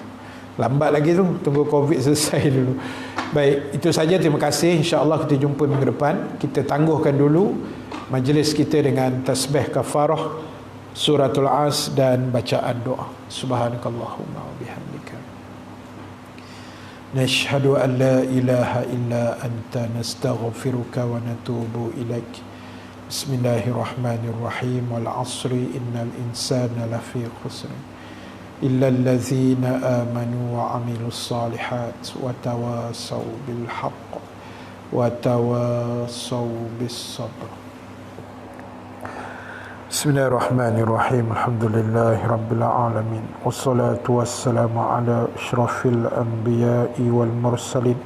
Lambat lagi tu, tunggu Covid selesai dulu. Baik, itu saja, terima kasih. InsyaAllah kita jumpa minggu depan. Kita tangguhkan dulu majlis kita dengan tasbih kafarah, suratul As dan bacaan doa. Subhanakallahumma wa bihamdika, nashhadu an la ilaha illa anta, nastaghfiruka wa natubu ilaik. Bismillahirrahmanirrahim. Wal asri innal insana lafi khusr illa allazina amanu wa amilus salihat wa tawasaw bil haqq wa tawasaw bis sabr. Bismillahirrahmanirrahim. Alhamdulillahi rabbil alamin. Wassalatu wassalamu ala asyrafil anbiya'i wal mursalin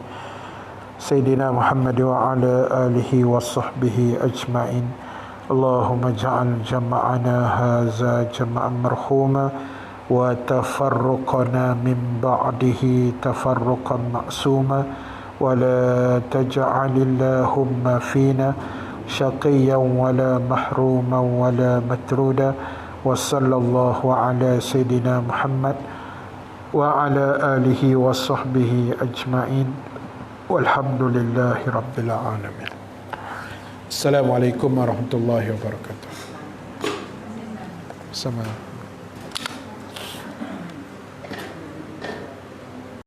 Sayyidina Muhammad wa ala alihi wa sahbihi ajma'in. Allahumma ja'al jama'ana haza jama'an marhuma wa tafarruqana min ba'dihi tafarruqan ma'suma ولا تجعل اللهم فينا شقيا ولا محروما ولا مترودا وصلى الله على سيدنا محمد وعلى آله وصحبه أجمعين والحمد لله رب العالمين. Assalamualaikum warahmatullahi wabarakatuh. Sama.